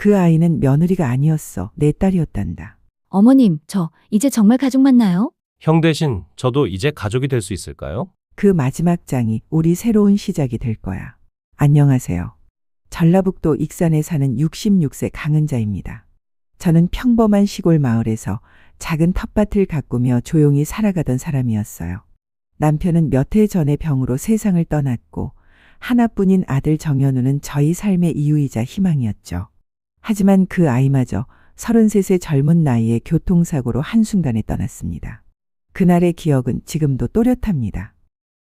그 아이는 며느리가 아니었어. 내 딸이었단다. 어머님, 저 이제 정말 가족 맞나요? 형 대신 저도 이제 가족이 될 수 있을까요? 그 마지막 장이 우리 새로운 시작이 될 거야. 안녕하세요. 전라북도 익산에 사는 66세 강은자입니다. 저는 평범한 시골 마을에서 작은 텃밭을 가꾸며 조용히 살아가던 사람이었어요. 남편은 몇 해 전에 병으로 세상을 떠났고 하나뿐인 아들 정현우는 저희 삶의 이유이자 희망이었죠. 하지만 그 아이마저 33의 젊은 나이에 교통사고로 한순간에 떠났습니다. 그날의 기억은 지금도 또렷합니다.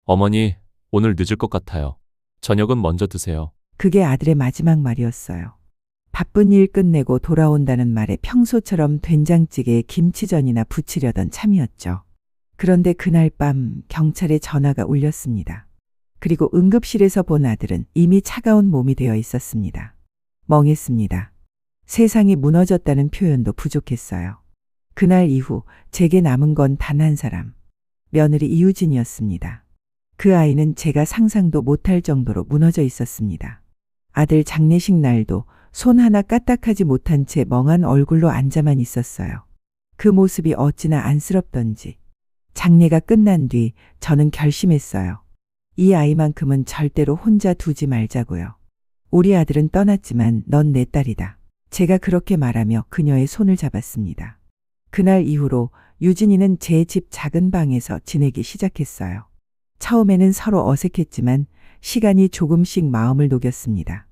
어머니, 오늘 늦을 것 같아요. 저녁은 먼저 드세요. 그게 아들의 마지막 말이었어요. 바쁜 일 끝내고 돌아온다는 말에 평소처럼 된장찌개에 김치전이나 부치려던 참이었죠. 그런데 그날 밤 경찰에 전화가 울렸습니다. 그리고 응급실에서 본 아들은 이미 차가운 몸이 되어 있었습니다. 멍했습니다. 세상이 무너졌다는 표현도 부족했어요. 그날 이후 제게 남은 건 단 한 사람. 며느리 이유진이었습니다. 그 아이는 제가 상상도 못할 정도로 무너져 있었습니다. 아들 장례식 날도 손 하나 까딱하지 못한 채 멍한 얼굴로 앉아만 있었어요. 그 모습이 어찌나 안쓰럽던지. 장례가 끝난 뒤 저는 결심했어요. 이 아이만큼은 절대로 혼자 두지 말자고요. 우리 아들은 떠났지만 넌 내 딸이다. 제가 그렇게 말하며 그녀의 손을 잡았습니다. 그날 이후로 유진이는 제 집 작은 방에서 지내기 시작했어요. 처음에는 서로 어색했지만 시간이 조금씩 마음을 녹였습니다.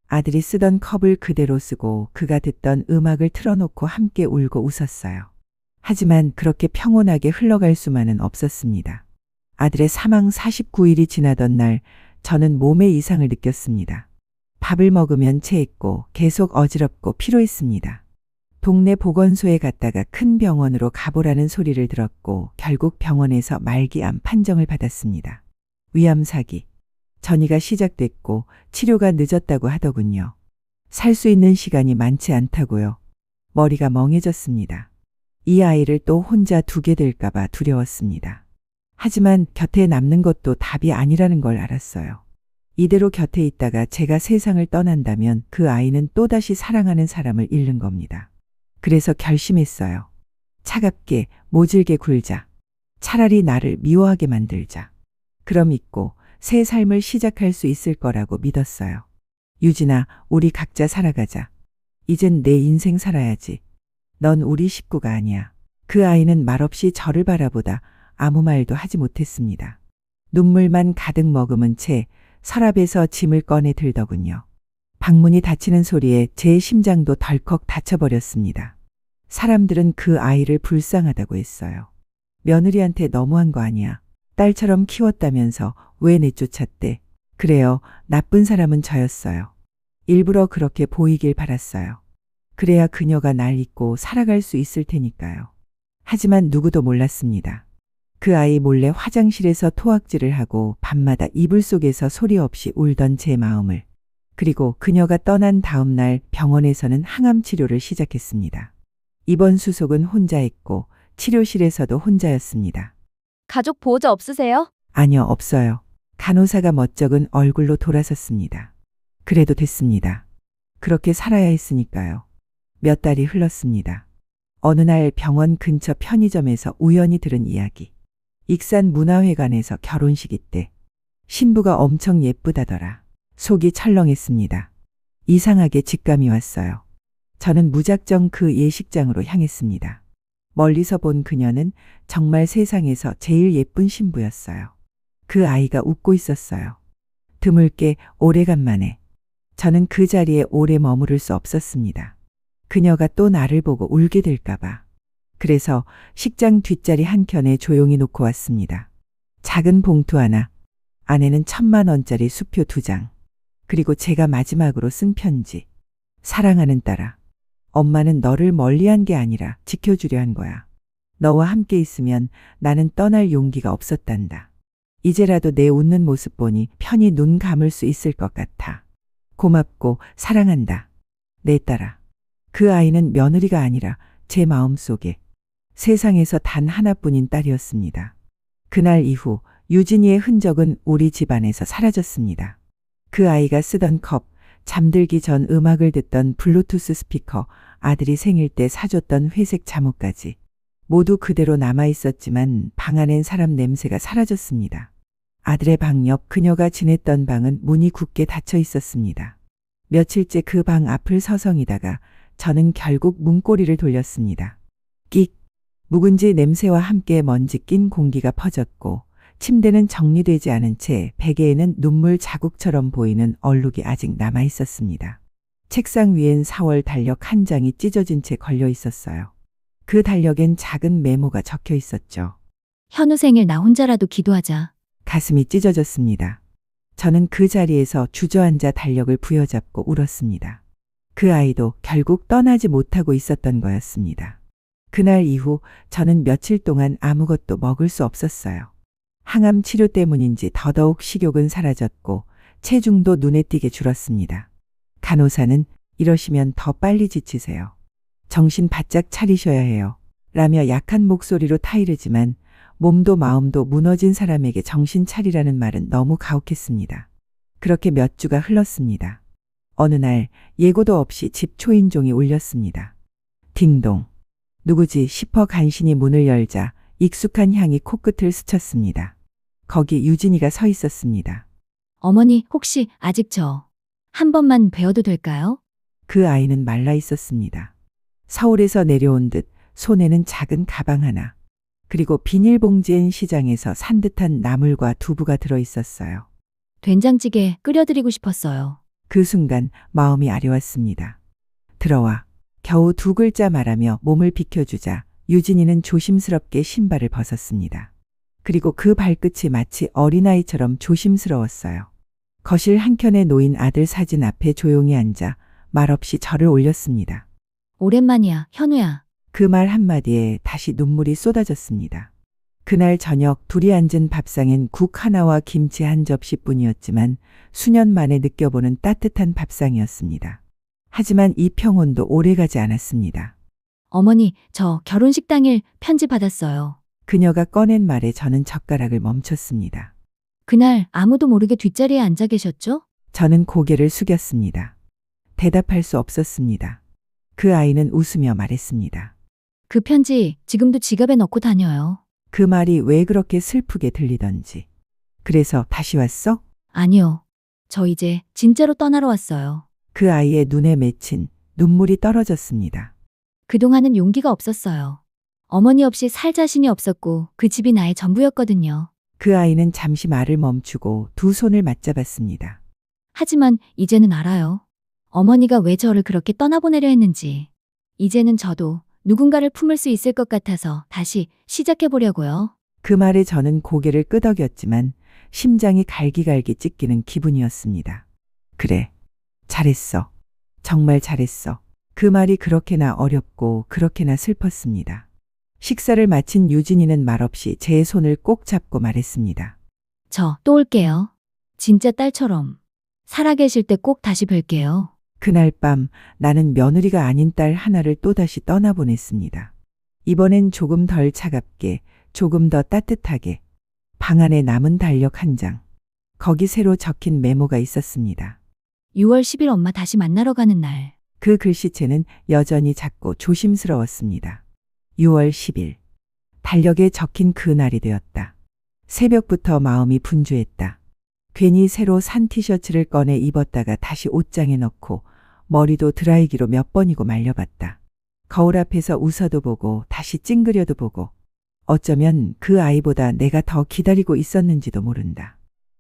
아들이 쓰던 컵을 그대로 쓰고 그가 듣던 음악을 틀어놓고 함께 울고 웃었어요. 하지만 그렇게 평온하게 흘러갈 수만은 없었습니다. 아들의 사망 49일이 지나던 날 저는 몸에 이상을 느꼈습니다. 밥을 먹으면 체했고 계속 어지럽고 피로했습니다. 동네 보건소에 갔다가 큰 병원으로 가보라는 소리를 들었고 결국 병원에서 말기암 판정을 받았습니다. 위암 사기. 전이가 시작됐고 치료가 늦었다고 하더군요. 살 수 있는 시간이 많지 않다고요. 머리가 멍해졌습니다. 이 아이를 또 혼자 두게 될까봐 두려웠습니다. 하지만 곁에 남는 것도 답이 아니라는 걸 알았어요. 이대로 곁에 있다가 제가 세상을 떠난다면 그 아이는 또다시 사랑하는 사람을 잃는 겁니다. 그래서 결심했어요. 차갑게 모질게 굴자. 차라리 나를 미워하게 만들자. 그럼 잊고 새 삶을 시작할 수 있을 거라고 믿었어요. 유진아, 우리 각자 살아가자. 이젠 내 인생 살아야지. 넌 우리 식구가 아니야. 그 아이는 말없이 저를 바라보다 아무 말도 하지 못했습니다. 눈물만 가득 머금은 채 서랍에서 짐을 꺼내 들더군요. 방문이 닫히는 소리에 제 심장도 덜컥 닫혀버렸습니다. 사람들은 그 아이를 불쌍하다고 했어요. 며느리한테 너무한 거 아니야. 딸처럼 키웠다면서 왜 내쫓았대. 그래요. 나쁜 사람은 저였어요. 일부러 그렇게 보이길 바랐어요. 그래야 그녀가 날 잊고 살아갈 수 있을 테니까요. 하지만 누구도 몰랐습니다. 그 아이 몰래 화장실에서 토악질을 하고 밤마다 이불 속에서 소리 없이 울던 제 마음을. 그리고 그녀가 떠난 다음 날 병원에서는 항암 치료를 시작했습니다. 입원 수속은 혼자 했고 치료실에서도 혼자였습니다. 가족 보호자 없으세요? 아니요, 없어요. 간호사가 멋쩍은 얼굴로 돌아섰습니다. 그래도 됐습니다. 그렇게 살아야 했으니까요. 몇 달이 흘렀습니다. 어느 날 병원 근처 편의점에서 우연히 들은 이야기. 익산 문화회관에서 결혼식이 때 신부가 엄청 예쁘다더라. 속이 철렁했습니다. 이상하게 직감이 왔어요. 저는 무작정 그 예식장으로 향했습니다. 멀리서 본 그녀는 정말 세상에서 제일 예쁜 신부였어요. 그 아이가 웃고 있었어요. 드물게 오래간만에. 저는 그 자리에 오래 머무를 수 없었습니다. 그녀가 또 나를 보고 울게 될까봐. 그래서 식장 뒷자리 한켠에 조용히 놓고 왔습니다. 작은 봉투 하나, 안에는 1,000만 원짜리 수표 2장, 그리고 제가 마지막으로 쓴 편지. 사랑하는 딸아, 엄마는 너를 멀리한 게 아니라 지켜주려 한 거야. 너와 함께 있으면 나는 떠날 용기가 없었단다. 이제라도 내 웃는 모습 보니 편히 눈 감을 수 있을 것 같아. 고맙고 사랑한다. 내 딸아. 그 아이는 며느리가 아니라 제 마음속에 세상에서 단 하나뿐인 딸이었습니다. 그날 이후 유진이의 흔적은 우리 집안에서 사라졌습니다. 그 아이가 쓰던 컵, 잠들기 전 음악을 듣던 블루투스 스피커, 아들이 생일 때 사줬던 회색 잠옷까지 모두 그대로 남아 있었지만 방 안엔 사람 냄새가 사라졌습니다. 아들의 방 옆 그녀가 지냈던 방은 문이 굳게 닫혀 있었습니다. 며칠째 그 방 앞을 서성이다가 저는 결국 문고리를 돌렸습니다. 끽! 묵은지 냄새와 함께 먼지 낀 공기가 퍼졌고 침대는 정리되지 않은 채 베개에는 눈물 자국처럼 보이는 얼룩이 아직 남아 있었습니다. 책상 위엔 4월 달력 한 장이 찢어진 채 걸려 있었어요. 그 달력엔 작은 메모가 적혀 있었죠. 현우 생일 나 혼자라도 기도하자. 가슴이 찢어졌습니다. 저는 그 자리에서 주저앉아 달력을 부여잡고 울었습니다. 그 아이도 결국 떠나지 못하고 있었던 거였습니다. 그날 이후 저는 며칠 동안 아무것도 먹을 수 없었어요. 항암 치료 때문인지 더더욱 식욕은 사라졌고 체중도 눈에 띄게 줄었습니다. 간호사는 이러시면 더 빨리 지치세요. 정신 바짝 차리셔야 해요. 라며 약한 목소리로 타이르지만 몸도 마음도 무너진 사람에게 정신 차리라는 말은 너무 가혹했습니다. 그렇게 몇 주가 흘렀습니다. 어느 날 예고도 없이 집 초인종이 울렸습니다. 딩동. 누구지 싶어 간신히 문을 열자 익숙한 향이 코끝을 스쳤습니다. 거기 유진이가 서 있었습니다. 어머니, 혹시 아직 저 한 번만 뵈어도 될까요? 그 아이는 말라 있었습니다. 서울에서 내려온 듯 손에는 작은 가방 하나, 그리고 비닐봉지엔 시장에서 산 듯한 나물과 두부가 들어 있었어요. 된장찌개 끓여드리고 싶었어요. 그 순간 마음이 아려왔습니다. 들어와. 겨우 두 글자 말하며 몸을 비켜주자 유진이는 조심스럽게 신발을 벗었습니다. 그리고 그 발끝이 마치 어린아이처럼 조심스러웠어요. 거실 한켠에 놓인 아들 사진 앞에 조용히 앉아 말없이 절을 올렸습니다. 오랜만이야, 현우야. 그 말 한마디에 다시 눈물이 쏟아졌습니다. 그날 저녁 둘이 앉은 밥상엔 국 하나와 김치 한 접시뿐이었지만 수년 만에 느껴보는 따뜻한 밥상이었습니다. 하지만 이 평온도 오래가지 않았습니다. 어머니, 저 결혼식 당일 편지 받았어요. 그녀가 꺼낸 말에 저는 젓가락을 멈췄습니다. 그날 아무도 모르게 뒷자리에 앉아 계셨죠? 저는 고개를 숙였습니다. 대답할 수 없었습니다. 그 아이는 웃으며 말했습니다. 그 편지 지금도 지갑에 넣고 다녀요. 그 말이 왜 그렇게 슬프게 들리던지. 그래서 다시 왔어? 아니요. 저 이제 진짜로 떠나러 왔어요. 그 아이의 눈에 맺힌 눈물이 떨어졌습니다. 그동안은 용기가 없었어요. 어머니 없이 살 자신이 없었고 그 집이 나의 전부였거든요. 그 아이는 잠시 말을 멈추고 두 손을 맞잡았습니다. 하지만 이제는 알아요. 어머니가 왜 저를 그렇게 떠나보내려 했는지. 이제는 저도 누군가를 품을 수 있을 것 같아서 다시 시작해보려고요. 그 말에 저는 고개를 끄덕였지만 심장이 갈기갈기 찢기는 기분이었습니다. 그래, 잘했어. 정말 잘했어. 그 말이 그렇게나 어렵고 그렇게나 슬펐습니다. 식사를 마친 유진이는 말없이 제 손을 꼭 잡고 말했습니다. 저 또 올게요. 진짜 딸처럼. 살아계실 때 꼭 다시 뵐게요. 그날 밤 나는 며느리가 아닌 딸 하나를 또다시 떠나보냈습니다. 이번엔 조금 덜 차갑게, 조금 더 따뜻하게. 방 안에 남은 달력 한 장. 거기 새로 적힌 메모가 있었습니다. 6월 10일 엄마 다시 만나러 가는 날. 그 글씨체는 여전히 작고 조심스러웠습니다. 6월 10일. 달력에 적힌 그 날이 되었다. 새벽부터 마음이 분주했다. 괜히 새로 산 티셔츠를 꺼내 입었다가 다시 옷장에 넣고 머리도 드라이기로 몇 번이고 말려봤다. 거울 앞에서 웃어도 보고 다시 찡그려도 보고 어쩌면 그 아이보다 내가 더 기다리고 있었는지도 모른다.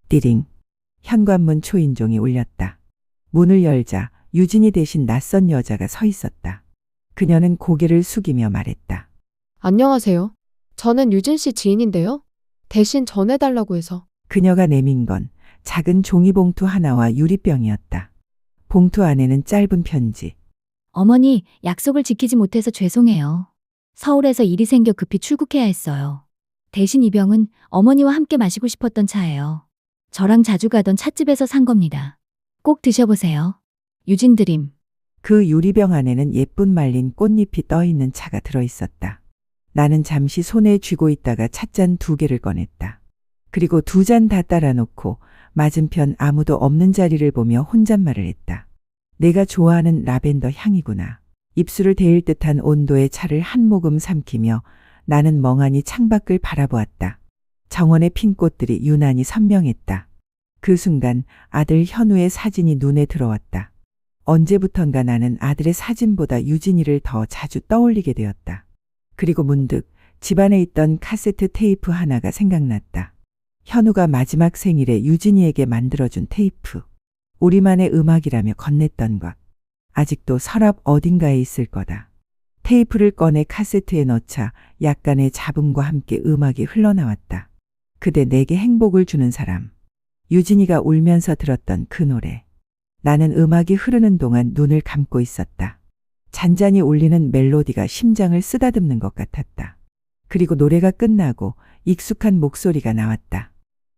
띠링. 현관문 초인종이 울렸다. 문을 열자 유진이 대신 낯선 여자가 서 있었다. 그녀는 고개를 숙이며 말했다. 안녕하세요. 저는 유진 씨 지인인데요. 대신 전해달라고 해서. 그녀가 내민 건 작은 종이봉투 하나와 유리병이었다. 봉투 안에는 짧은 편지. 어머니, 약속을 지키지 못해서 죄송해요. 서울에서 일이 생겨 급히 출국해야 했어요. 대신 이 병은 어머니와 함께 마시고 싶었던 차예요. 저랑 자주 가던 찻집에서 산 겁니다. 꼭 드셔보세요. 유진 드림. 그 유리병 안에는 예쁜 말린 꽃잎이 떠있는 차가 들어있었다. 나는 잠시 손에 쥐고 있다가 찻잔 2개를 꺼냈다. 그리고 2잔 다 따라 놓고 맞은편 아무도 없는 자리를 보며 혼잣말을 했다. 내가 좋아하는 라벤더 향이구나. 입술을 데일 듯한 온도의 차를 한 모금 삼키며 나는 멍하니 창밖을 바라보았다. 정원의 핀 꽃들이 유난히 선명했다. 그 순간 아들 현우의 사진이 눈에 들어왔다. 언제부턴가 나는 아들의 사진보다 유진이를 더 자주 떠올리게 되었다. 그리고 문득 집안에 있던 카세트 테이프 하나가 생각났다. 현우가 마지막 생일에 유진이에게 만들어준 테이프. 우리만의 음악이라며 건넸던 것. 아직도 서랍 어딘가에 있을 거다. 테이프를 꺼내 카세트에 넣자 약간의 잡음과 함께 음악이 흘러나왔다. 그대 내게 행복을 주는 사람. 유진이가 울면서 들었던 그 노래. 나는 음악이 흐르는 동안 눈을 감고 있었다. 잔잔히 울리는 멜로디가 심장을 쓰다듬는 것 같았다. 그리고 노래가 끝나고 익숙한 목소리가 나왔다.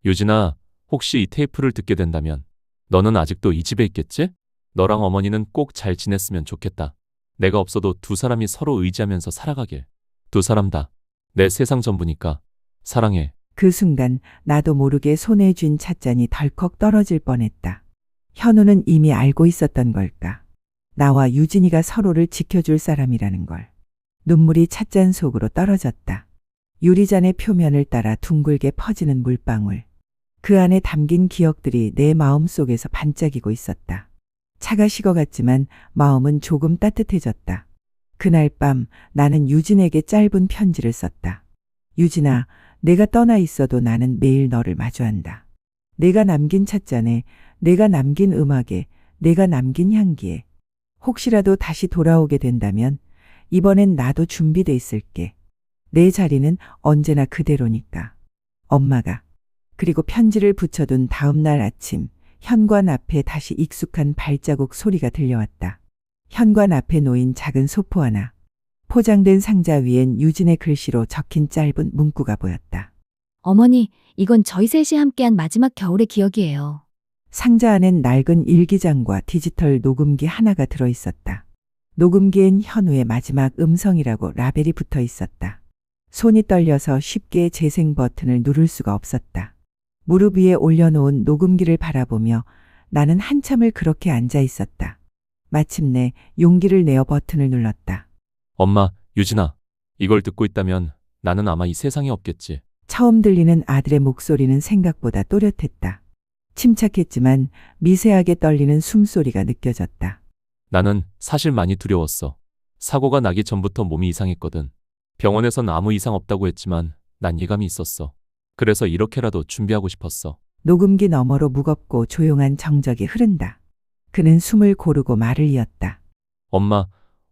유진아, 혹시 이 테이프를 듣게 된다면 너는 아직도 이 집에 있겠지? 너랑 어머니는 꼭 잘 지냈으면 좋겠다. 내가 없어도 두 사람이 서로 의지하면서 살아가길. 두 사람 다 내 세상 전부니까. 사랑해. 그 순간 나도 모르게 손에 쥔 찻잔이 덜컥 떨어질 뻔했다. 현우는 이미 알고 있었던 걸까? 나와 유진이가 서로를 지켜줄 사람이라는 걸. 눈물이 찻잔 속으로 떨어졌다. 유리잔의 표면을 따라 둥글게 퍼지는 물방울. 그 안에 담긴 기억들이 내 마음 속에서 반짝이고 있었다. 차가 식어갔지만 마음은 조금 따뜻해졌다. 그날 밤 나는 유진에게 짧은 편지를 썼다. 유진아, 내가 떠나 있어도 나는 매일 너를 마주한다. 내가 남긴 찻잔에, 내가 남긴 음악에, 내가 남긴 향기에. 혹시라도 다시 돌아오게 된다면 이번엔 나도 준비돼 있을게. 내 자리는 언제나 그대로니까. 엄마가. 그리고 편지를 붙여둔 다음 날 아침, 현관 앞에 다시 익숙한 발자국 소리가 들려왔다. 현관 앞에 놓인 작은 소포 하나. 포장된 상자 위엔 유진의 글씨로 적힌 짧은 문구가 보였다. 어머니, 이건 저희 셋이 함께한 마지막 겨울의 기억이에요. 상자 안엔 낡은 일기장과 디지털 녹음기 하나가 들어 있었다. 녹음기엔 현우의 마지막 음성이라고 라벨이 붙어 있었다. 손이 떨려서 쉽게 재생 버튼을 누를 수가 없었다. 무릎 위에 올려놓은 녹음기를 바라보며 나는 한참을 그렇게 앉아 있었다. 마침내 용기를 내어 버튼을 눌렀다. 엄마, 유진아, 이걸 듣고 있다면 나는 아마 이 세상에 없겠지. 처음 들리는 아들의 목소리는 생각보다 또렷했다. 침착했지만 미세하게 떨리는 숨소리가 느껴졌다. 나는 사실 많이 두려웠어. 사고가 나기 전부터 몸이 이상했거든. 병원에선 아무 이상 없다고 했지만 난 예감이 있었어. 그래서 이렇게라도 준비하고 싶었어. 녹음기 너머로 무겁고 조용한 정적이 흐른다. 그는 숨을 고르고 말을 이었다.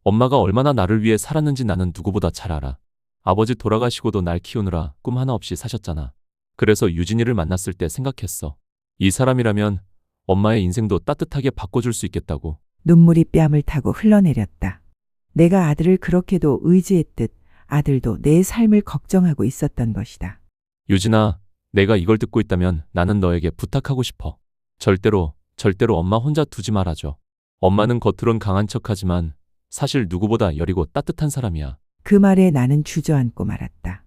엄마가 얼마나 나를 위해 살았는지 나는 누구보다 잘 알아. 아버지 돌아가시고도 날 키우느라 꿈 하나 없이 사셨잖아. 그래서 유진이를 만났을 때 생각했어. 이 사람이라면 엄마의 인생도 따뜻하게 바꿔줄 수 있겠다고. 눈물이 뺨을 타고 흘러내렸다. 내가 아들을 그렇게도 의지했듯 아들도 내 삶을 걱정하고 있었던 것이다. 유진아, 내가 이걸 듣고 있다면 나는 너에게 부탁하고 싶어. 절대로 엄마 혼자 두지 말아줘. 엄마는 겉으론 강한 척하지만 사실 누구보다 여리고 따뜻한 사람이야. 그 말에 나는 주저앉고 말았다.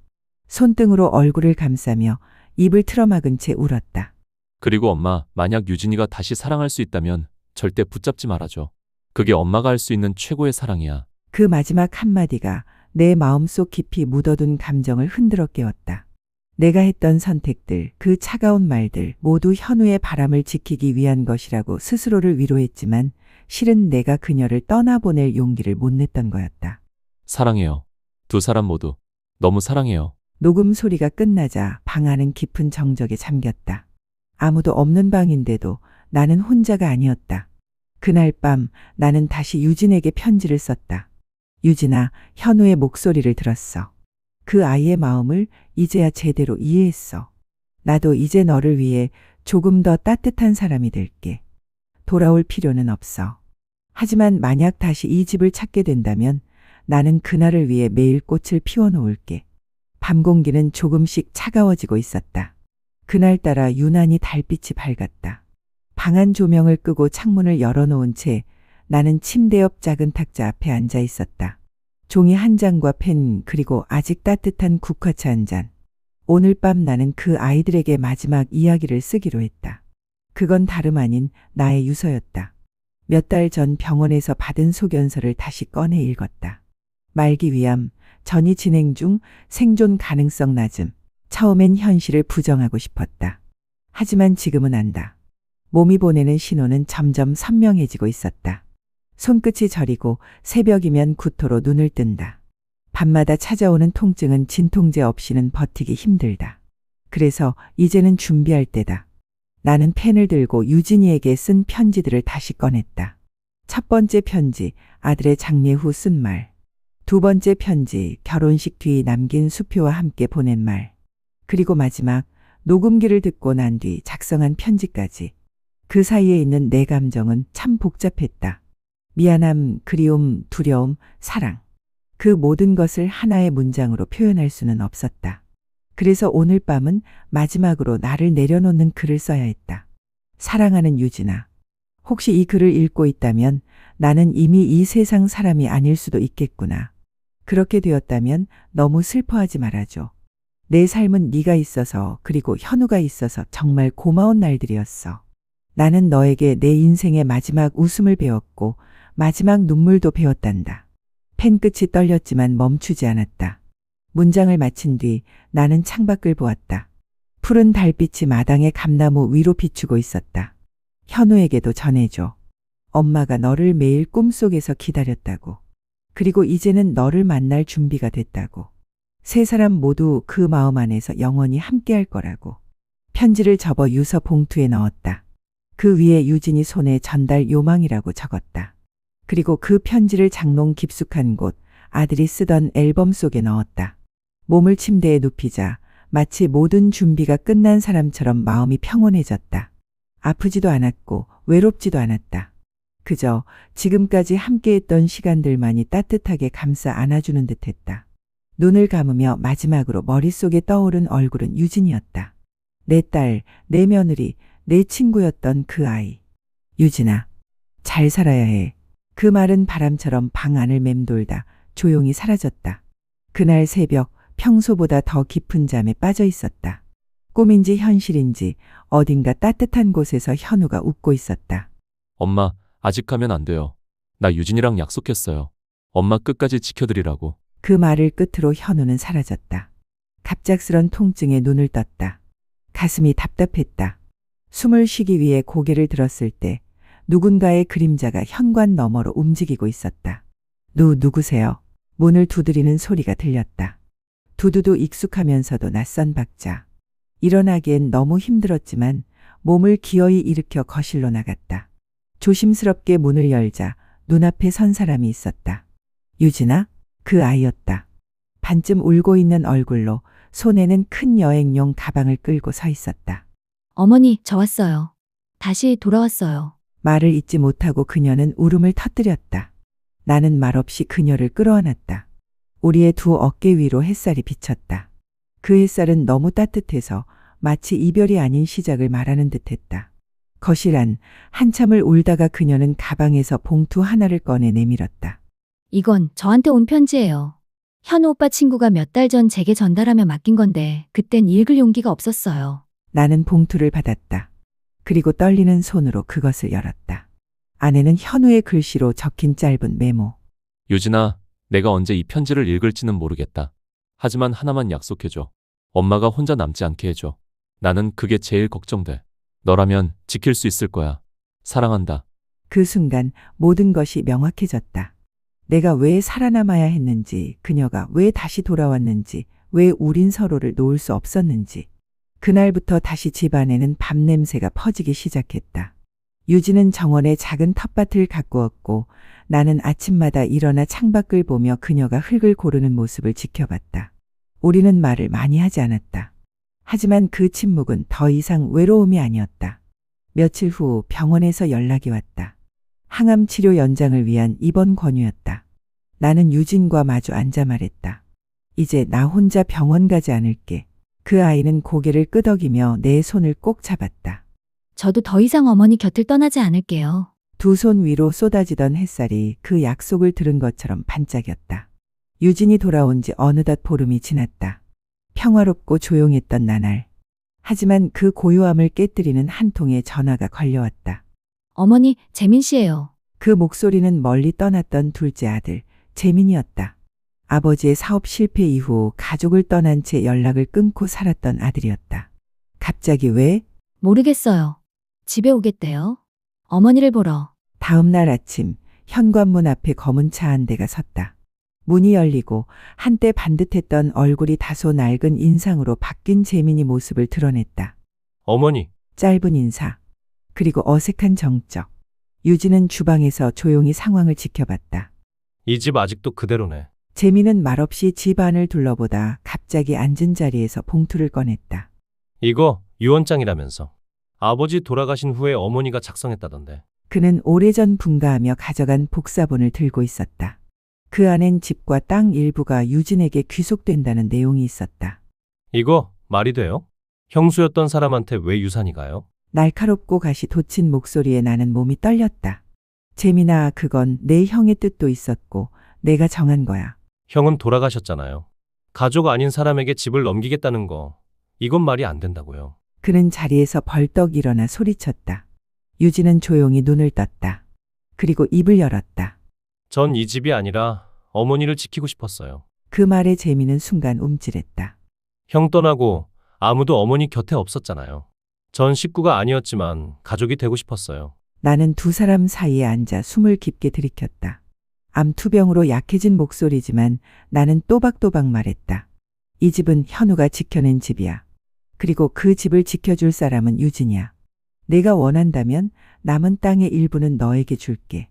손등으로 얼굴을 감싸며 입을 틀어막은 채 울었다. 그리고 엄마, 만약 유진이가 다시 사랑할 수 있다면 절대 붙잡지 말아줘. 그게 엄마가 할 수 있는 최고의 사랑이야. 그 마지막 한마디가 내 마음속 깊이 묻어둔 감정을 흔들어 깨웠다. 내가 했던 선택들, 그 차가운 말들 모두 현우의 바람을 지키기 위한 것이라고 스스로를 위로했지만 실은 내가 그녀를 떠나보낼 용기를 못 냈던 거였다. 사랑해요. 두 사람 모두 너무 사랑해요. 녹음 소리가 끝나자 방 안은 깊은 정적에 잠겼다. 아무도 없는 방인데도 나는 혼자가 아니었다. 그날 밤 나는 다시 유진에게 편지를 썼다. 유진아, 현우의 목소리를 들었어. 그 아이의 마음을 이제야 제대로 이해했어. 나도 이제 너를 위해 조금 더 따뜻한 사람이 될게. 돌아올 필요는 없어. 하지만 만약 다시 이 집을 찾게 된다면 나는 그날을 위해 매일 꽃을 피워놓을게. 밤 공기는 조금씩 차가워지고 있었다. 그날따라 유난히 달빛이 밝았다. 방 안 조명을 끄고 창문을 열어놓은 채 나는 침대 옆 작은 탁자 앞에 앉아 있었다. 종이 한 장과 펜 그리고 아직 따뜻한 국화차 한 잔. 오늘 밤 나는 그 아이들에게 마지막 이야기를 쓰기로 했다. 그건 다름 아닌 나의 유서였다. 몇 달 전 병원에서 받은 소견서를 다시 꺼내 읽었다. 말기위암, 전이 진행 중, 생존 가능성 낮음. 처음엔 현실을 부정하고 싶었다. 하지만 지금은 안다. 몸이 보내는 신호는 점점 선명해지고 있었다. 손끝이 저리고 새벽이면 구토로 눈을 뜬다. 밤마다 찾아오는 통증은 진통제 없이는 버티기 힘들다. 그래서 이제는 준비할 때다. 나는 펜을 들고 유진이에게 쓴 편지들을 다시 꺼냈다. 첫 번째 편지, 아들의 장례 후 쓴 말. 두 번째 편지, 결혼식 뒤 남긴 수표와 함께 보낸 말. 그리고 마지막, 녹음기를 듣고 난 뒤 작성한 편지까지. 그 사이에 있는 내 감정은 참 복잡했다. 미안함, 그리움, 두려움, 사랑. 그 모든 것을 하나의 문장으로 표현할 수는 없었다. 그래서 오늘 밤은 마지막으로 나를 내려놓는 글을 써야 했다. 사랑하는 유진아. 혹시 이 글을 읽고 있다면 나는 이미 이 세상 사람이 아닐 수도 있겠구나. 그렇게 되었다면 너무 슬퍼하지 말아줘. 내 삶은 네가 있어서 그리고 현우가 있어서 정말 고마운 날들이었어. 나는 너에게 내 인생의 마지막 웃음을 배웠고 마지막 눈물도 배웠단다. 펜끝이 떨렸지만 멈추지 않았다. 문장을 마친 뒤 나는 창밖을 보았다. 푸른 달빛이 마당의 감나무 위로 비추고 있었다. 현우에게도 전해줘. 엄마가 너를 매일 꿈속에서 기다렸다고. 그리고 이제는 너를 만날 준비가 됐다고. 세 사람 모두 그 마음 안에서 영원히 함께할 거라고. 편지를 접어 유서 봉투에 넣었다. 그 위에 유진이 손에 전달 요망이라고 적었다. 그리고 그 편지를 장롱 깊숙한 곳 아들이 쓰던 앨범 속에 넣었다. 몸을 침대에 눕히자 마치 모든 준비가 끝난 사람처럼 마음이 평온해졌다. 아프지도 않았고 외롭지도 않았다. 그저 지금까지 함께했던 시간들만이 따뜻하게 감싸 안아주는 듯했다. 눈을 감으며 마지막으로 머릿속에 떠오른 얼굴은 유진이었다. 내 딸, 내 며느리, 내 친구였던 그 아이. 유진아, 잘 살아야 해. 그 말은 바람처럼 방 안을 맴돌다 조용히 사라졌다. 그날 새벽 평소보다 더 깊은 잠에 빠져 있었다. 꿈인지 현실인지 어딘가 따뜻한 곳에서 현우가 웃고 있었다. 엄마, 아직 가면 안 돼요. 나 유진이랑 약속했어요. 엄마 끝까지 지켜드리라고. 그 말을 끝으로 현우는 사라졌다. 갑작스런 통증에 눈을 떴다. 가슴이 답답했다. 숨을 쉬기 위해 고개를 들었을 때 누군가의 그림자가 현관 너머로 움직이고 있었다. 누구세요? 문을 두드리는 소리가 들렸다. 두두두 익숙하면서도 낯선 박자. 일어나기엔 너무 힘들었지만 몸을 기어이 일으켜 거실로 나갔다. 조심스럽게 문을 열자 눈앞에 선 사람이 있었다. 유진아? 그 아이였다. 반쯤 울고 있는 얼굴로 손에는 큰 여행용 가방을 끌고 서 있었다. 어머니, 저 왔어요. 다시 돌아왔어요. 말을 잇지 못하고 그녀는 울음을 터뜨렸다. 나는 말없이 그녀를 끌어안았다. 우리의 두 어깨 위로 햇살이 비쳤다. 그 햇살은 너무 따뜻해서 마치 이별이 아닌 시작을 말하는 듯했다. 거실 안 한참을 울다가 그녀는 가방에서 봉투 하나를 꺼내 내밀었다. 이건 저한테 온 편지예요. 현우 오빠 친구가 몇 달 전 제게 전달하며 맡긴 건데 그땐 읽을 용기가 없었어요. 나는 봉투를 받았다. 그리고 떨리는 손으로 그것을 열었다. 안에는 현우의 글씨로 적힌 짧은 메모. 유진아, 내가 언제 이 편지를 읽을지는 모르겠다. 하지만 하나만 약속해줘. 엄마가 혼자 남지 않게 해줘. 나는 그게 제일 걱정돼. 너라면 지킬 수 있을 거야. 사랑한다. 그 순간 모든 것이 명확해졌다. 내가 왜 살아남아야 했는지, 그녀가 왜 다시 돌아왔는지, 왜 우린 서로를 놓을 수 없었는지. 그날부터 다시 집안에는 밤 냄새가 퍼지기 시작했다. 유진은 정원에 작은 텃밭을 가꾸었고 나는 아침마다 일어나 창밖을 보며 그녀가 흙을 고르는 모습을 지켜봤다. 우리는 말을 많이 하지 않았다. 하지만 그 침묵은 더 이상 외로움이 아니었다. 며칠 후 병원에서 연락이 왔다. 항암 치료 연장을 위한 입원 권유였다. 나는 유진과 마주 앉아 말했다. 이제 나 혼자 병원 가지 않을게. 그 아이는 고개를 끄덕이며 내 손을 꼭 잡았다. 저도 더 이상 어머니 곁을 떠나지 않을게요. 두 손 위로 쏟아지던 햇살이 그 약속을 들은 것처럼 반짝였다. 유진이 돌아온 지 어느덧 보름이 지났다. 평화롭고 조용했던 나날. 하지만 그 고요함을 깨뜨리는 한 통의 전화가 걸려왔다. 어머니, 재민 씨예요. 그 목소리는 멀리 떠났던 둘째 아들 재민이었다. 아버지의 사업 실패 이후 가족을 떠난 채 연락을 끊고 살았던 아들이었다. 갑자기 왜? 모르겠어요. 집에 오겠대요. 어머니를 보러. 다음 날 아침 현관문 앞에 검은 차 한 대가 섰다. 문이 열리고 한때 반듯했던 얼굴이 다소 낡은 인상으로 바뀐 재민이 모습을 드러냈다. 어머니, 짧은 인사, 그리고 어색한 정적. 유진은 주방에서 조용히 상황을 지켜봤다. 이 집 아직도 그대로네. 재민은 말없이 집 안을 둘러보다 갑자기 앉은 자리에서 봉투를 꺼냈다. 이거 유언장이라면서. 아버지 돌아가신 후에 어머니가 작성했다던데. 그는 오래전 분가하며 가져간 복사본을 들고 있었다. 그 안엔 집과 땅 일부가 유진에게 귀속된다는 내용이 있었다. 이거 말이 돼요? 형수였던 사람한테 왜 유산이 가요? 날카롭고 가시 돋친 목소리에 나는 몸이 떨렸다. 재민아, 그건 내 형의 뜻도 있었고 내가 정한 거야. 형은 돌아가셨잖아요. 가족 아닌 사람에게 집을 넘기겠다는 거, 이건 말이 안 된다고요. 그는 자리에서 벌떡 일어나 소리쳤다. 유진은 조용히 눈을 떴다. 그리고 입을 열었다. 전 이 집이 아니라 어머니를 지키고 싶었어요. 그 말에 재민은 순간 움찔했다. 형 떠나고 아무도 어머니 곁에 없었잖아요. 전 식구가 아니었지만 가족이 되고 싶었어요. 나는 두 사람 사이에 앉아 숨을 깊게 들이켰다. 암투병으로 약해진 목소리지만 나는 또박또박 말했다. 이 집은 현우가 지켜낸 집이야. 그리고 그 집을 지켜줄 사람은 유진이야. 내가 원한다면 남은 땅의 일부는 너에게 줄게.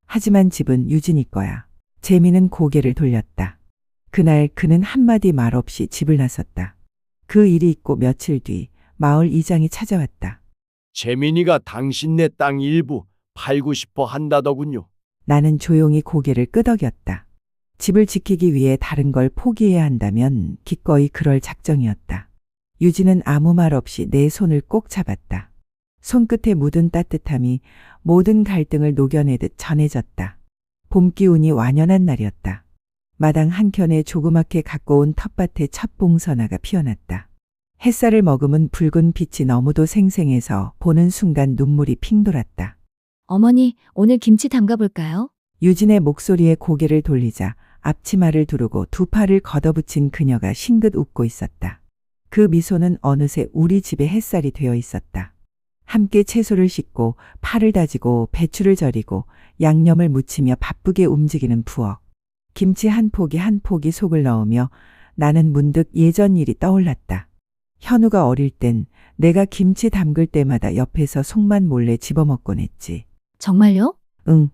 하지만 집은 유진이 거야. 재민은 고개를 돌렸다. 그날 그는 한마디 말 없이 집을 나섰다. 그 일이 있고 며칠 뒤 마을 이장이 찾아왔다. 재민이가 당신네 땅 일부 팔고 싶어 한다더군요. 나는 조용히 고개를 끄덕였다. 집을 지키기 위해 다른 걸 포기해야 한다면 기꺼이 그럴 작정이었다. 유진은 아무 말 없이 내 손을 꼭 잡았다. 손끝에 묻은 따뜻함이 모든 갈등을 녹여내듯 전해졌다. 봄 기운이 완연한 날이었다. 마당 한켠에 조그맣게 가꿔온 텃밭에 첫 봉선화가 피어났다. 햇살을 머금은 붉은 빛이 너무도 생생해서 보는 순간 눈물이 핑 돌았다. 어머니, 오늘 김치 담가볼까요? 유진의 목소리에 고개를 돌리자 앞치마를 두르고 두 팔을 걷어붙인 그녀가 싱긋 웃고 있었다. 그 미소는 어느새 우리 집의 햇살이 되어 있었다. 함께 채소를 씻고 파를 다지고 배추를 절이고 양념을 무치며 바쁘게 움직이는 부엌. 김치 한 포기 한 포기 속을 넣으며 나는 문득 예전 일이 떠올랐다. 현우가 어릴 땐 내가 김치 담글 때마다 옆에서 속만 몰래 집어먹곤 했지. 정말요? 응.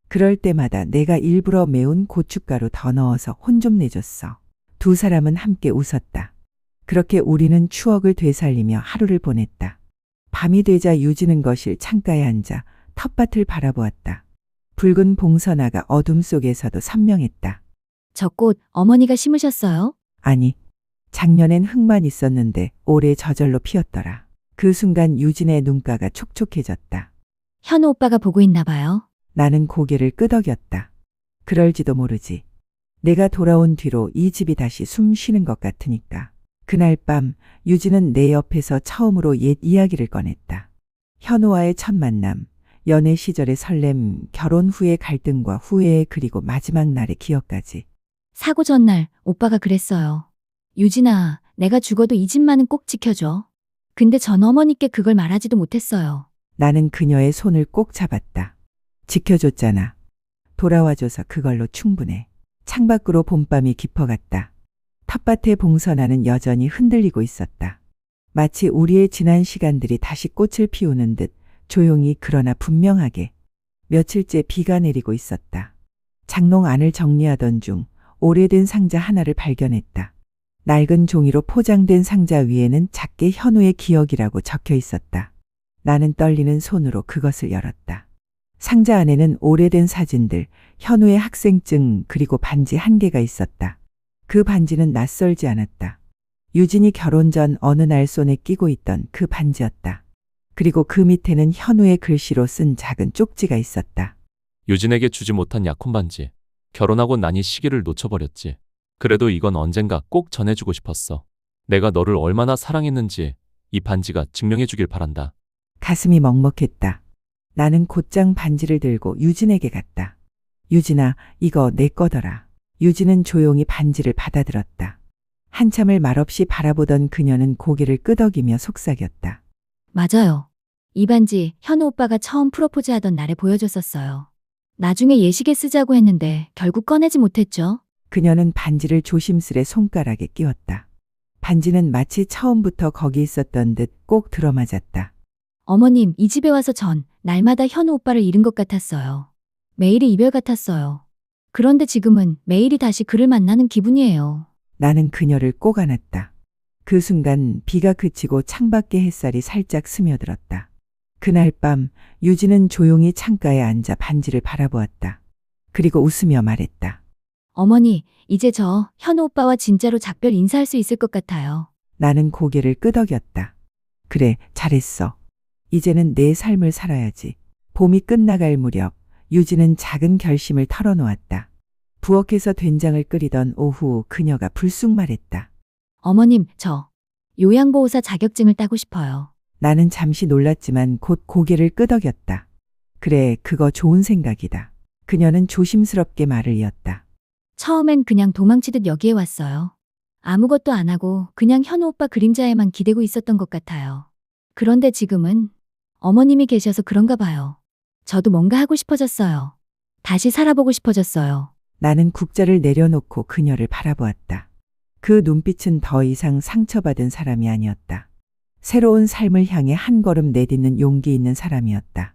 그럴 때마다 내가 일부러 매운 고춧가루 더 넣어서 혼 좀 내줬어. 두 사람은 함께 웃었다. 그렇게 우리는 추억을 되살리며 하루를 보냈다. 밤이 되자 유진은 거실 창가에 앉아 텃밭을 바라보았다. 붉은 봉선화가 어둠 속에서도 선명했다. 저 꽃 어머니가 심으셨어요? 아니, 작년엔 흙만 있었는데 올해 저절로 피었더라. 그 순간 유진의 눈가가 촉촉해졌다. 현우 오빠가 보고 있나 봐요. 나는 고개를 끄덕였다. 그럴지도 모르지. 내가 돌아온 뒤로 이 집이 다시 숨 쉬는 것 같으니까. 그날 밤 유진은 내 옆에서 처음으로 옛 이야기를 꺼냈다. 현우와의 첫 만남, 연애 시절의 설렘, 결혼 후의 갈등과 후회, 그리고 마지막 날의 기억까지. 사고 전날 오빠가 그랬어요. 유진아, 내가 죽어도 이 집만은 꼭 지켜줘. 근데 전 어머니께 그걸 말하지도 못했어요. 나는 그녀의 손을 꼭 잡았다. 지켜줬잖아. 돌아와줘서 그걸로 충분해. 창밖으로 봄밤이 깊어갔다. 텃밭의 봉선화는 여전히 흔들리고 있었다. 마치 우리의 지난 시간들이 다시 꽃을 피우는 듯 조용히 그러나 분명하게. 며칠째 비가 내리고 있었다. 장롱 안을 정리하던 중 오래된 상자 하나를 발견했다. 낡은 종이로 포장된 상자 위에는 작게 현우의 기억이라고 적혀 있었다. 나는 떨리는 손으로 그것을 열었다. 상자 안에는 오래된 사진들, 현우의 학생증, 그리고 반지 한 개가 있었다. 그 반지는 낯설지 않았다. 유진이 결혼 전 어느 날 손에 끼고 있던 그 반지였다. 그리고 그 밑에는 현우의 글씨로 쓴 작은 쪽지가 있었다. 유진에게 주지 못한 약혼 반지. 결혼하고 나니 시기를 놓쳐버렸지. 그래도 이건 언젠가 꼭 전해주고 싶었어. 내가 너를 얼마나 사랑했는지 이 반지가 증명해주길 바란다. 가슴이 먹먹했다. 나는 곧장 반지를 들고 유진에게 갔다. 유진아, 이거 내 거더라. 유진은 조용히 반지를 받아들었다. 한참을 말없이 바라보던 그녀는 고개를 끄덕이며 속삭였다. 맞아요. 이 반지 현우 오빠가 처음 프로포즈 하던 날에 보여줬었어요. 나중에 예식에 쓰자고 했는데 결국 꺼내지 못했죠. 그녀는 반지를 조심스레 손가락에 끼웠다. 반지는 마치 처음부터 거기 있었던 듯 꼭 들어맞았다. 어머님, 이 집에 와서 전 날마다 현우 오빠를 잃은 것 같았어요. 매일이 이별 같았어요. 그런데 지금은 매일이 다시 그를 만나는 기분이에요. 나는 그녀를 꼭 안았다. 그 순간 비가 그치고 창밖의 햇살이 살짝 스며들었다. 그날 밤 유진은 조용히 창가에 앉아 반지를 바라보았다. 그리고 웃으며 말했다. 어머니, 이제 저 현우 오빠와 진짜로 작별 인사할 수 있을 것 같아요. 나는 고개를 끄덕였다. 그래, 잘했어. 이제는 내 삶을 살아야지. 봄이 끝나갈 무렵 유진은 작은 결심을 털어놓았다. 부엌에서 된장을 끓이던 오후 그녀가 불쑥 말했다. 어머님, 저 요양보호사 자격증을 따고 싶어요. 나는 잠시 놀랐지만 곧 고개를 끄덕였다. 그래, 그거 좋은 생각이다. 그녀는 조심스럽게 말을 이었다. 처음엔 그냥 도망치듯 여기에 왔어요. 아무것도 안 하고 그냥 현우 오빠 그림자에만 기대고 있었던 것 같아요. 그런데 지금은 어머님이 계셔서 그런가 봐요. 저도 뭔가 하고 싶어졌어요. 다시 살아보고 싶어졌어요. 나는 국자를 내려놓고 그녀를 바라보았다. 그 눈빛은 더 이상 상처받은 사람이 아니었다. 새로운 삶을 향해 한 걸음 내딛는 용기 있는 사람이었다.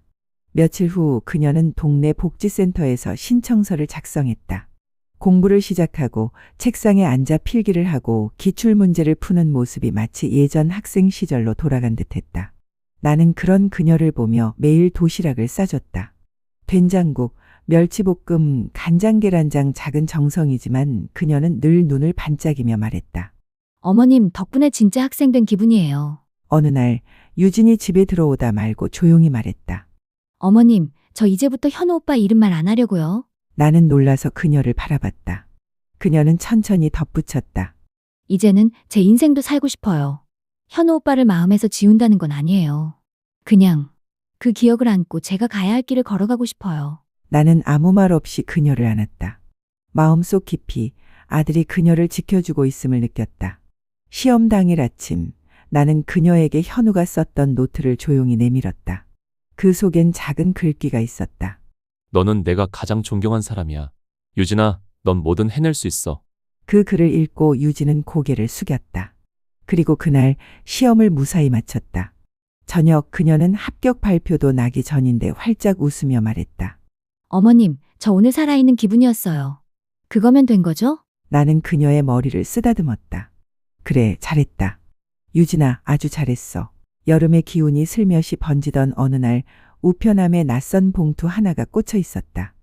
며칠 후 그녀는 동네 복지센터에서 신청서를 작성했다. 공부를 시작하고 책상에 앉아 필기를 하고 기출문제를 푸는 모습이 마치 예전 학생 시절로 돌아간 듯했다. 나는 그런 그녀를 보며 매일 도시락을 싸줬다. 된장국, 멸치볶음, 간장계란장 작은 정성이지만 그녀는 늘 눈을 반짝이며 말했다. 어머님 덕분에 진짜 학생 된 기분이에요. 어느 날 유진이 집에 들어오다 말고 조용히 말했다. 어머님, 저 이제부터 현우 오빠 이름 말 안 하려고요. 나는 놀라서 그녀를 바라봤다. 그녀는 천천히 덧붙였다. 이제는 제 인생도 살고 싶어요. 현우 오빠를 마음에서 지운다는 건 아니에요. 그냥 그 기억을 안고 제가 가야 할 길을 걸어가고 싶어요. 나는 아무 말 없이 그녀를 안았다. 마음속 깊이 아들이 그녀를 지켜주고 있음을 느꼈다. 시험 당일 아침 나는 그녀에게 현우가 썼던 노트를 조용히 내밀었다. 그 속엔 작은 글귀가 있었다. 너는 내가 가장 존경한 사람이야. 유진아, 넌 뭐든 해낼 수 있어. 그 글을 읽고 유진은 고개를 숙였다. 그리고 그날 시험을 무사히 마쳤다. 저녁 그녀는 합격 발표도 나기 전인데 활짝 웃으며 말했다. 어머님, 저 오늘 살아있는 기분이었어요. 그거면 된 거죠? 나는 그녀의 머리를 쓰다듬었다. 그래, 잘했다. 유진아, 아주 잘했어. 여름의 기운이 슬며시 번지던 어느 날 우편함에 낯선 봉투 하나가 꽂혀 있었다.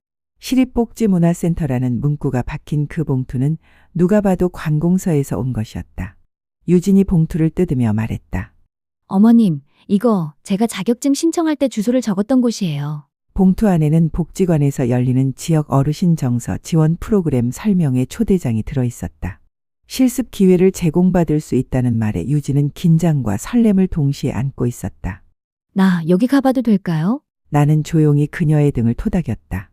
시립복지문화센터라는 문구가 박힌 그 봉투는 누가 봐도 관공서에서 온 것이었다. 유진이 봉투를 뜯으며 말했다. 어머님, 이거 제가 자격증 신청할 때 주소를 적었던 곳이에요. 봉투 안에는 복지관에서 열리는 지역 어르신 정서 지원 프로그램 설명의 초대장이 들어 있었다. 실습 기회를 제공받을 수 있다는 말에 유진은 긴장과 설렘을 동시에 안고 있었다. 나 여기 가봐도 될까요? 나는 조용히 그녀의 등을 토닥였다.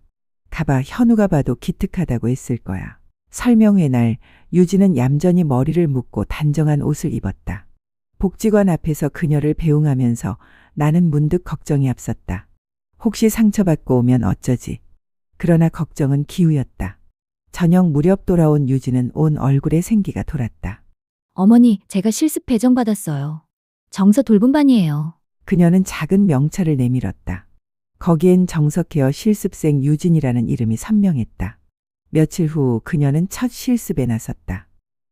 가봐, 현우가 봐도 기특하다고 했을 거야. 설명회 날 유진은 얌전히 머리를 묶고 단정한 옷을 입었다. 복지관 앞에서 그녀를 배웅하면서 나는 문득 걱정이 앞섰다. 혹시 상처받고 오면 어쩌지? 그러나 걱정은 기우였다. 저녁 무렵 돌아온 유진은 온 얼굴에 생기가 돌았다. 어머니, 제가 실습 배정받았어요. 정서 돌봄반이에요. 그녀는 작은 명찰을 내밀었다. 거기엔 정석혜어 실습생 유진이라는 이름이 선명했다. 며칠 후 그녀는 첫 실습에 나섰다.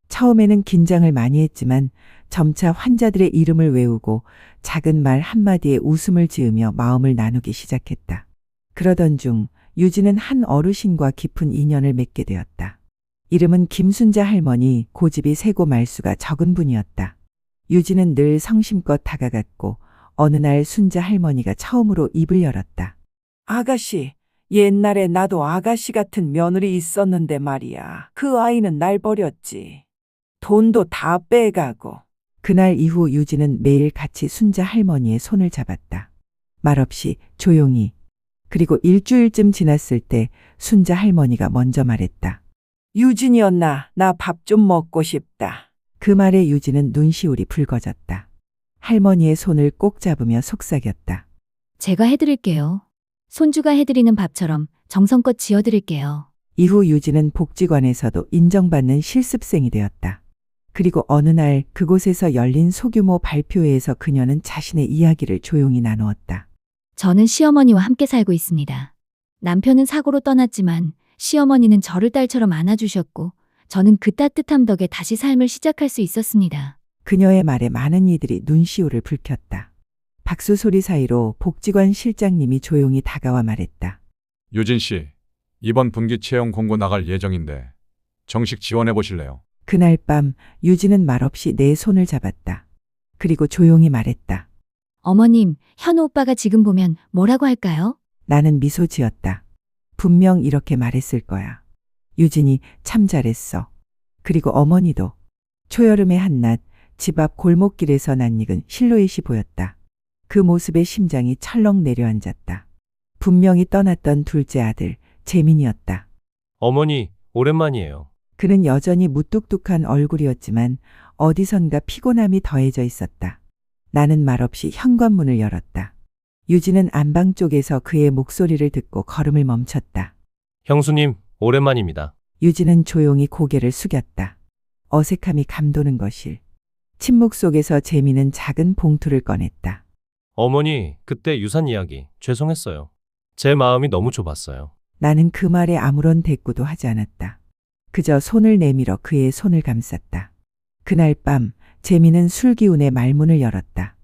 처음에는 긴장을 많이 했지만 점차 환자들의 이름을 외우고 작은 말 한마디에 웃음을 지으며 마음을 나누기 시작했다. 그러던 중 유진은 한 어르신과 깊은 인연을 맺게 되었다. 이름은 김순자 할머니, 고집이 세고 말수가 적은 분이었다. 유진은 늘 성심껏 다가갔고 어느 날 순자 할머니가 처음으로 입을 열었다. 아가씨, 옛날에 나도 아가씨 같은 며느리 있었는데 말이야. 그 아이는 날 버렸지. 돈도 다 빼가고. 그날 이후 유진은 매일 같이 순자 할머니의 손을 잡았다. 말없이 조용히. 그리고 일주일쯤 지났을 때 순자 할머니가 먼저 말했다. 유진이었나? 나 밥 좀 먹고 싶다. 그 말에 유진은 눈시울이 붉어졌다. 할머니의 손을 꼭 잡으며 속삭였다. 제가 해드릴게요. 손주가 해드리는 밥처럼 정성껏 지어드릴게요. 이후 유진은 복지관에서도 인정받는 실습생이 되었다. 그리고 어느 날 그곳에서 열린 소규모 발표회에서 그녀는 자신의 이야기를 조용히 나누었다. 저는 시어머니와 함께 살고 있습니다. 남편은 사고로 떠났지만 시어머니는 저를 딸처럼 안아주셨고 저는 그 따뜻함 덕에 다시 삶을 시작할 수 있었습니다. 그녀의 말에 많은 이들이 눈시울을 붉혔다. 박수 소리 사이로 복지관 실장님이 조용히 다가와 말했다. 유진 씨, 이번 분기 채용 공고 나갈 예정인데 정식 지원해 보실래요? 그날 밤 유진은 말없이 내 손을 잡았다. 그리고 조용히 말했다. 어머님, 현우 오빠가 지금 보면 뭐라고 할까요? 나는 미소 지었다. 분명 이렇게 말했을 거야. 유진이 참 잘했어. 그리고 어머니도. 초여름의 한낮 집 앞 골목길에서 낯익은 실루엣이 보였다. 그 모습에 심장이 철렁 내려앉았다. 분명히 떠났던 둘째 아들 재민이었다. 어머니, 오랜만이에요. 그는 여전히 무뚝뚝한 얼굴이었지만 어디선가 피곤함이 더해져 있었다. 나는 말없이 현관문을 열었다. 유진은 안방 쪽에서 그의 목소리를 듣고 걸음을 멈췄다. 형수님, 오랜만입니다. 유진은 조용히 고개를 숙였다. 어색함이 감도는 것일. 침묵 속에서 재미는 작은 봉투를 꺼냈다. 어머니, 그때 유산 이야기 죄송했어요. 제 마음이 너무 좁았어요. 나는 그 말에 아무런 대꾸도 하지 않았다. 그저 손을 내밀어 그의 손을 감쌌다. 그날 밤 재미는 술기운에 말문을 열었다.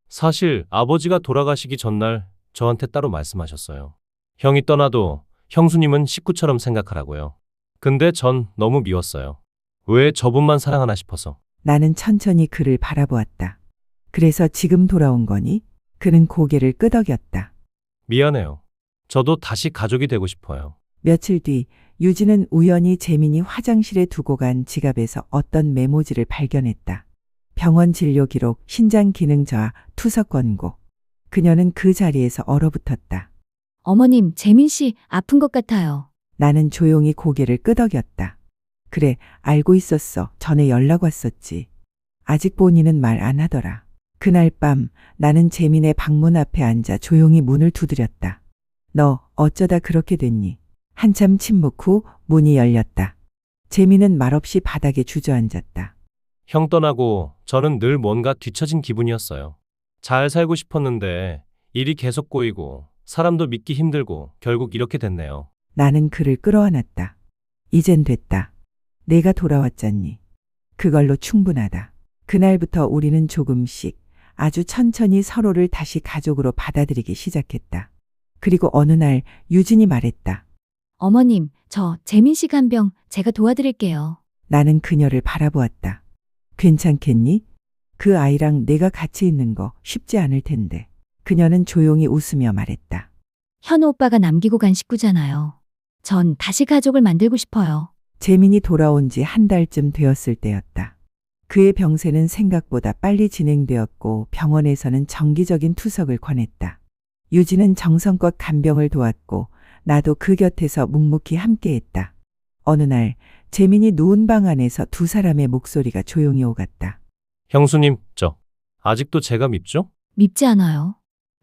사실 아버지가 돌아가시기 전날 저한테 따로 말씀하셨어요. 형이 떠나도 형수님은 식구처럼 생각하라고요. 근데 전 너무 미웠어요. 왜 저분만 사랑하나 싶어서. 나는 천천히 그를 바라보았다. 그래서 지금 돌아온 거니? 그는 고개를 끄덕였다. 미안해요. 저도 다시 가족이 되고 싶어요. 며칠 뒤 유진은 우연히 재민이 화장실에 두고 간 지갑에서 어떤 메모지를 발견했다. 병원 진료 기록, 신장 기능 저하, 투석 권고. 그녀는 그 자리에서 얼어붙었다. 어머님, 재민 씨 아픈 것 같아요. 나는 조용히 고개를 끄덕였다. 그래, 알고 있었어. 전에 연락 왔었지. 아직 본인은 말 안 하더라. 그날 밤 나는 재민의 방문 앞에 앉아 조용히 문을 두드렸다. 너 어쩌다 그렇게 됐니? 한참 침묵 후 문이 열렸다. 재민은 말없이 바닥에 주저앉았다. 형 떠나고 저는 늘 뭔가 뒤처진 기분이었어요. 잘 살고 싶었는데 일이 계속 꼬이고 사람도 믿기 힘들고 결국 이렇게 됐네요. 나는 그를 끌어안았다. 이젠 됐다. 내가 돌아왔잖니. 그걸로 충분하다. 그날부터 우리는 조금씩 아주 천천히 서로를 다시 가족으로 받아들이기 시작했다. 그리고 어느 날 유진이 말했다. 어머님, 저 재민 씨 간병 제가 도와드릴게요. 나는 그녀를 바라보았다. 괜찮겠니? 그 아이랑 내가 같이 있는 거 쉽지 않을 텐데. 그녀는 조용히 웃으며 말했다. 현우 오빠가 남기고 간 식구잖아요. 전 다시 가족을 만들고 싶어요. 재민이 돌아온 지 한 달쯤 되었을 때였다. 그의 병세는 생각보다 빨리 진행되었고 병원에서는 정기적인 투석을 권했다. 유진은 정성껏 간병을 도왔고 나도 그 곁에서 묵묵히 함께했다. 어느 날 재민이 누운 방 안에서 두 사람의 목소리가 조용히 오갔다. 형수님, 저 아직도 제가 밉죠? 밉지 않아요.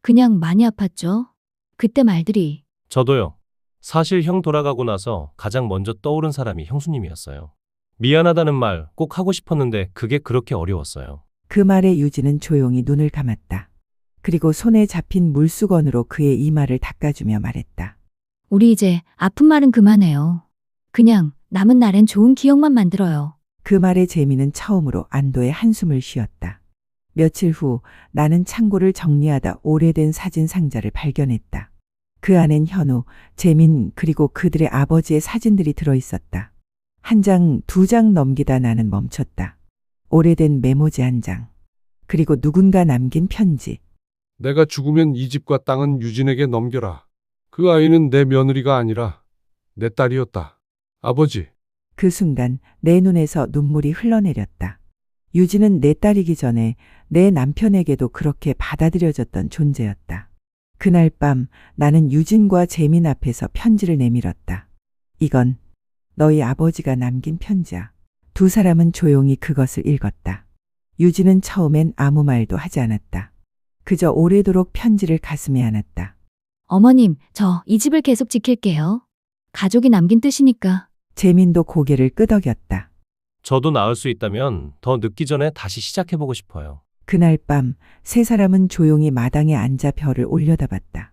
그냥 많이 아팠죠. 그때 말들이. 저도요. 사실 형 돌아가고 나서 가장 먼저 떠오른 사람이 형수님이었어요. 미안하다는 말 꼭 하고 싶었는데 그게 그렇게 어려웠어요. 그 말에 유진은 조용히 눈을 감았다. 그리고 손에 잡힌 물수건으로 그의 이마를 닦아주며 말했다. 우리 이제 아픈 말은 그만해요. 그냥 남은 날엔 좋은 기억만 만들어요. 그 말에 재미는 처음으로 안도의 한숨을 쉬었다. 며칠 후 나는 창고를 정리하다 오래된 사진 상자를 발견했다. 그 안엔 현우, 재민 그리고 그들의 아버지의 사진들이 들어있었다. 한 장, 두 장 넘기다 나는 멈췄다. 오래된 메모지 한 장. 그리고 누군가 남긴 편지. 내가 죽으면 이 집과 땅은 유진에게 넘겨라. 그 아이는 내 며느리가 아니라 내 딸이었다. 아버지. 그 순간 내 눈에서 눈물이 흘러내렸다. 유진은 내 딸이기 전에 내 남편에게도 그렇게 받아들여졌던 존재였다. 그날 밤 나는 유진과 재민 앞에서 편지를 내밀었다. 이건 너희 아버지가 남긴 편지야. 두 사람은 조용히 그것을 읽었다. 유진은 처음엔 아무 말도 하지 않았다. 그저 오래도록 편지를 가슴에 안았다. 어머님, 저 이 집을 계속 지킬게요. 가족이 남긴 뜻이니까. 재민도 고개를 끄덕였다. 저도 나을 수 있다면 더 늦기 전에 다시 시작해보고 싶어요. 그날 밤 세 사람은 조용히 마당에 앉아 별을 올려다봤다.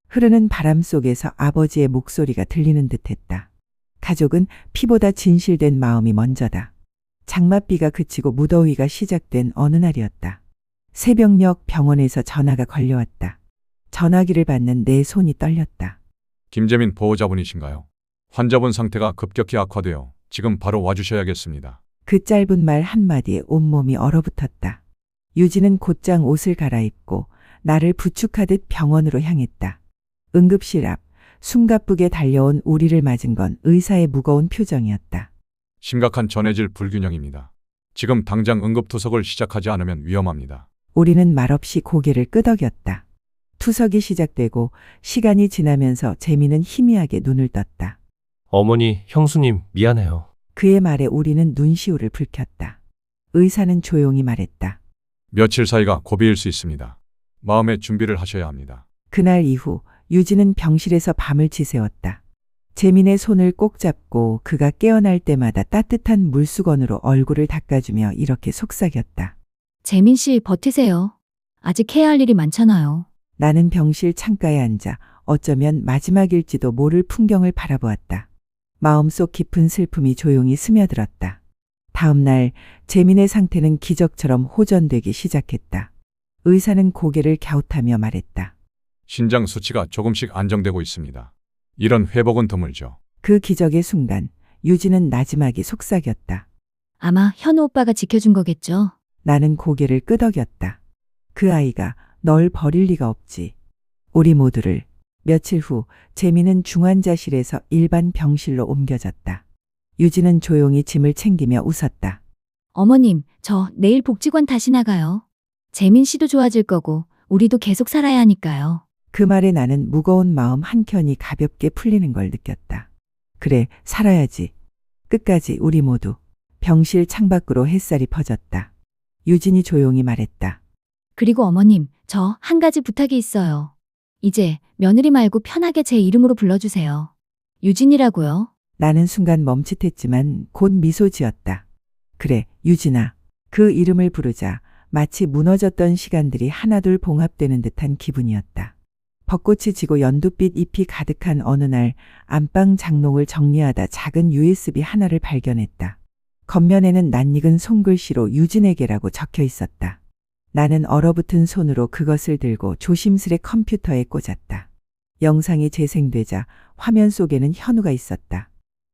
흐르는 바람 속에서 아버지의 목소리가 들리는 듯했다. 가족은 피보다 진실된 마음이 먼저다. 장맛비가 그치고 무더위가 시작된 어느 날이었다. 새벽녘 병원에서 전화가 걸려왔다. 전화기를 받는 내 손이 떨렸다. 김재민 보호자분이신가요? 환자분 상태가 급격히 악화되어 지금 바로 와주셔야겠습니다. 그 짧은 말 한마디에 온몸이 얼어붙었다. 유진은 곧장 옷을 갈아입고 나를 부축하듯 병원으로 향했다. 응급실 앞 숨가쁘게 달려온 우리를 맞은 건 의사의 무거운 표정이었다. 심각한 전해질 불균형입니다. 지금 당장 응급투석을 시작하지 않으면 위험합니다. 우리는 말없이 고개를 끄덕였다. 투석이 시작되고 시간이 지나면서 재민은 희미하게 눈을 떴다. 어머니, 형수님, 미안해요. 그의 말에 우리는 눈시울을 붉혔다. 의사는 조용히 말했다. 며칠 사이가 고비일 수 있습니다. 마음의 준비를 하셔야 합니다. 그날 이후 유진은 병실에서 밤을 지새웠다. 재민의 손을 꼭 잡고 그가 깨어날 때마다 따뜻한 물수건으로 얼굴을 닦아주며 이렇게 속삭였다. 재민 씨, 버티세요. 아직 해야 할 일이 많잖아요. 나는 병실 창가에 앉아 어쩌면 마지막일지도 모를 풍경을 바라보았다. 마음속 깊은 슬픔이 조용히 스며들었다. 다음 날 재민의 상태는 기적처럼 호전되기 시작했다. 의사는 고개를 갸웃하며 말했다. 신장 수치가 조금씩 안정되고 있습니다. 이런 회복은 드물죠. 그 기적의 순간 유진은 나지막이 속삭였다. 아마 현우 오빠가 지켜준 거겠죠? 나는 고개를 끄덕였다. 그 아이가 널 버릴 리가 없지. 우리 모두를. 며칠 후 재민은 중환자실에서 일반 병실로 옮겨졌다. 유진은 조용히 짐을 챙기며 웃었다. 어머님, 저 내일 복지관 다시 나가요. 재민 씨도 좋아질 거고 우리도 계속 살아야 하니까요. 그 말에 나는 무거운 마음 한켠이 가볍게 풀리는 걸 느꼈다. 그래, 살아야지. 끝까지 우리 모두. 병실 창밖으로 햇살이 퍼졌다. 유진이 조용히 말했다. 그리고 어머님, 저 한 가지 부탁이 있어요. 이제 며느리 말고 편하게 제 이름으로 불러주세요. 유진이라고요. 나는 순간 멈칫했지만 곧 미소 지었다. 그래, 유진아. 그 이름을 부르자 마치 무너졌던 시간들이 하나둘 봉합되는 듯한 기분이었다. 벚꽃이 지고 연두빛 잎이 가득한 어느 날 안방 장롱을 정리하다 작은 USB 하나를 발견했다. 겉면에는 낯익은 손글씨로 유진에게라고 적혀 있었다. 나는 얼어붙은 손으로 그것을 들고 조심스레 컴퓨터에 꽂았다. 영상이 재생되자 화면 속에는 현우가 있었다.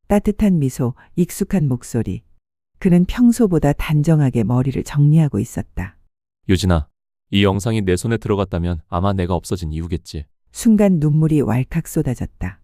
따뜻한 미소, 익숙한 목소리. 그는 평소보다 단정하게 머리를 정리하고 있었다. 유진아, 이 영상이 내 손에 들어갔다면 아마 내가 없어진 이유겠지. 순간 눈물이 왈칵 쏟아졌다.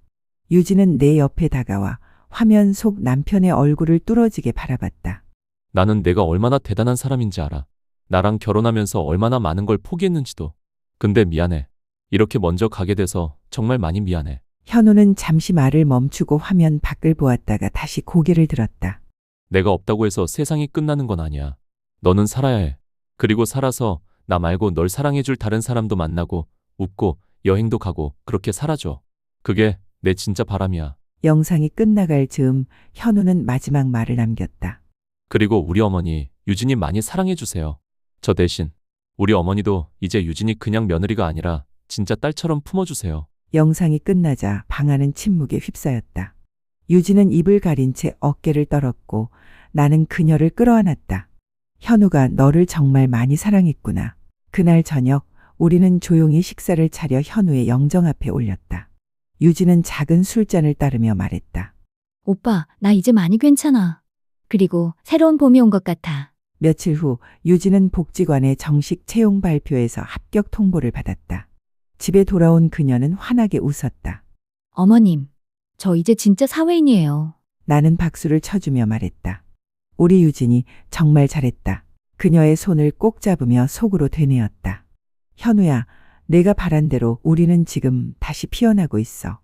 유진은 내 옆에 다가와 화면 속 남편의 얼굴을 뚫어지게 바라봤다. 나는 내가 얼마나 대단한 사람인지 알아. 나랑 결혼하면서 얼마나 많은 걸 포기했는지도. 근데 미안해. 이렇게 먼저 가게 돼서 정말 많이 미안해. 현우는 잠시 말을 멈추고 화면 밖을 보았다가 다시 고개를 들었다. 내가 없다고 해서 세상이 끝나는 건 아니야. 너는 살아야 해. 그리고 살아서 나 말고 널 사랑해줄 다른 사람도 만나고 웃고 여행도 가고 그렇게 살아줘. 그게 내 진짜 바람이야. 영상이 끝나갈 즈음 현우는 마지막 말을 남겼다. 그리고 우리 어머니 유진이 많이 사랑해주세요. 저 대신 우리 어머니도 이제 유진이 그냥 며느리가 아니라 진짜 딸처럼 품어주세요. 영상이 끝나자 방 안은 침묵에 휩싸였다. 유진은 입을 가린 채 어깨를 떨었고 나는 그녀를 끌어안았다. 현우가 너를 정말 많이 사랑했구나. 그날 저녁 우리는 조용히 식사를 차려 현우의 영정 앞에 올렸다. 유진은 작은 술잔을 따르며 말했다. 오빠, 나 이제 많이 괜찮아. 그리고 새로운 봄이 온 것 같아. 며칠 후 유진은 복지관의 정식 채용 발표에서 합격 통보를 받았다. 집에 돌아온 그녀는 환하게 웃었다. 어머님, 저 이제 진짜 사회인이에요. 나는 박수를 쳐주며 말했다. 우리 유진이 정말 잘했다. 그녀의 손을 꼭 잡으며 속으로 되뇌었다. 현우야, 내가 바란 대로 우리는 지금 다시 피어나고 있어.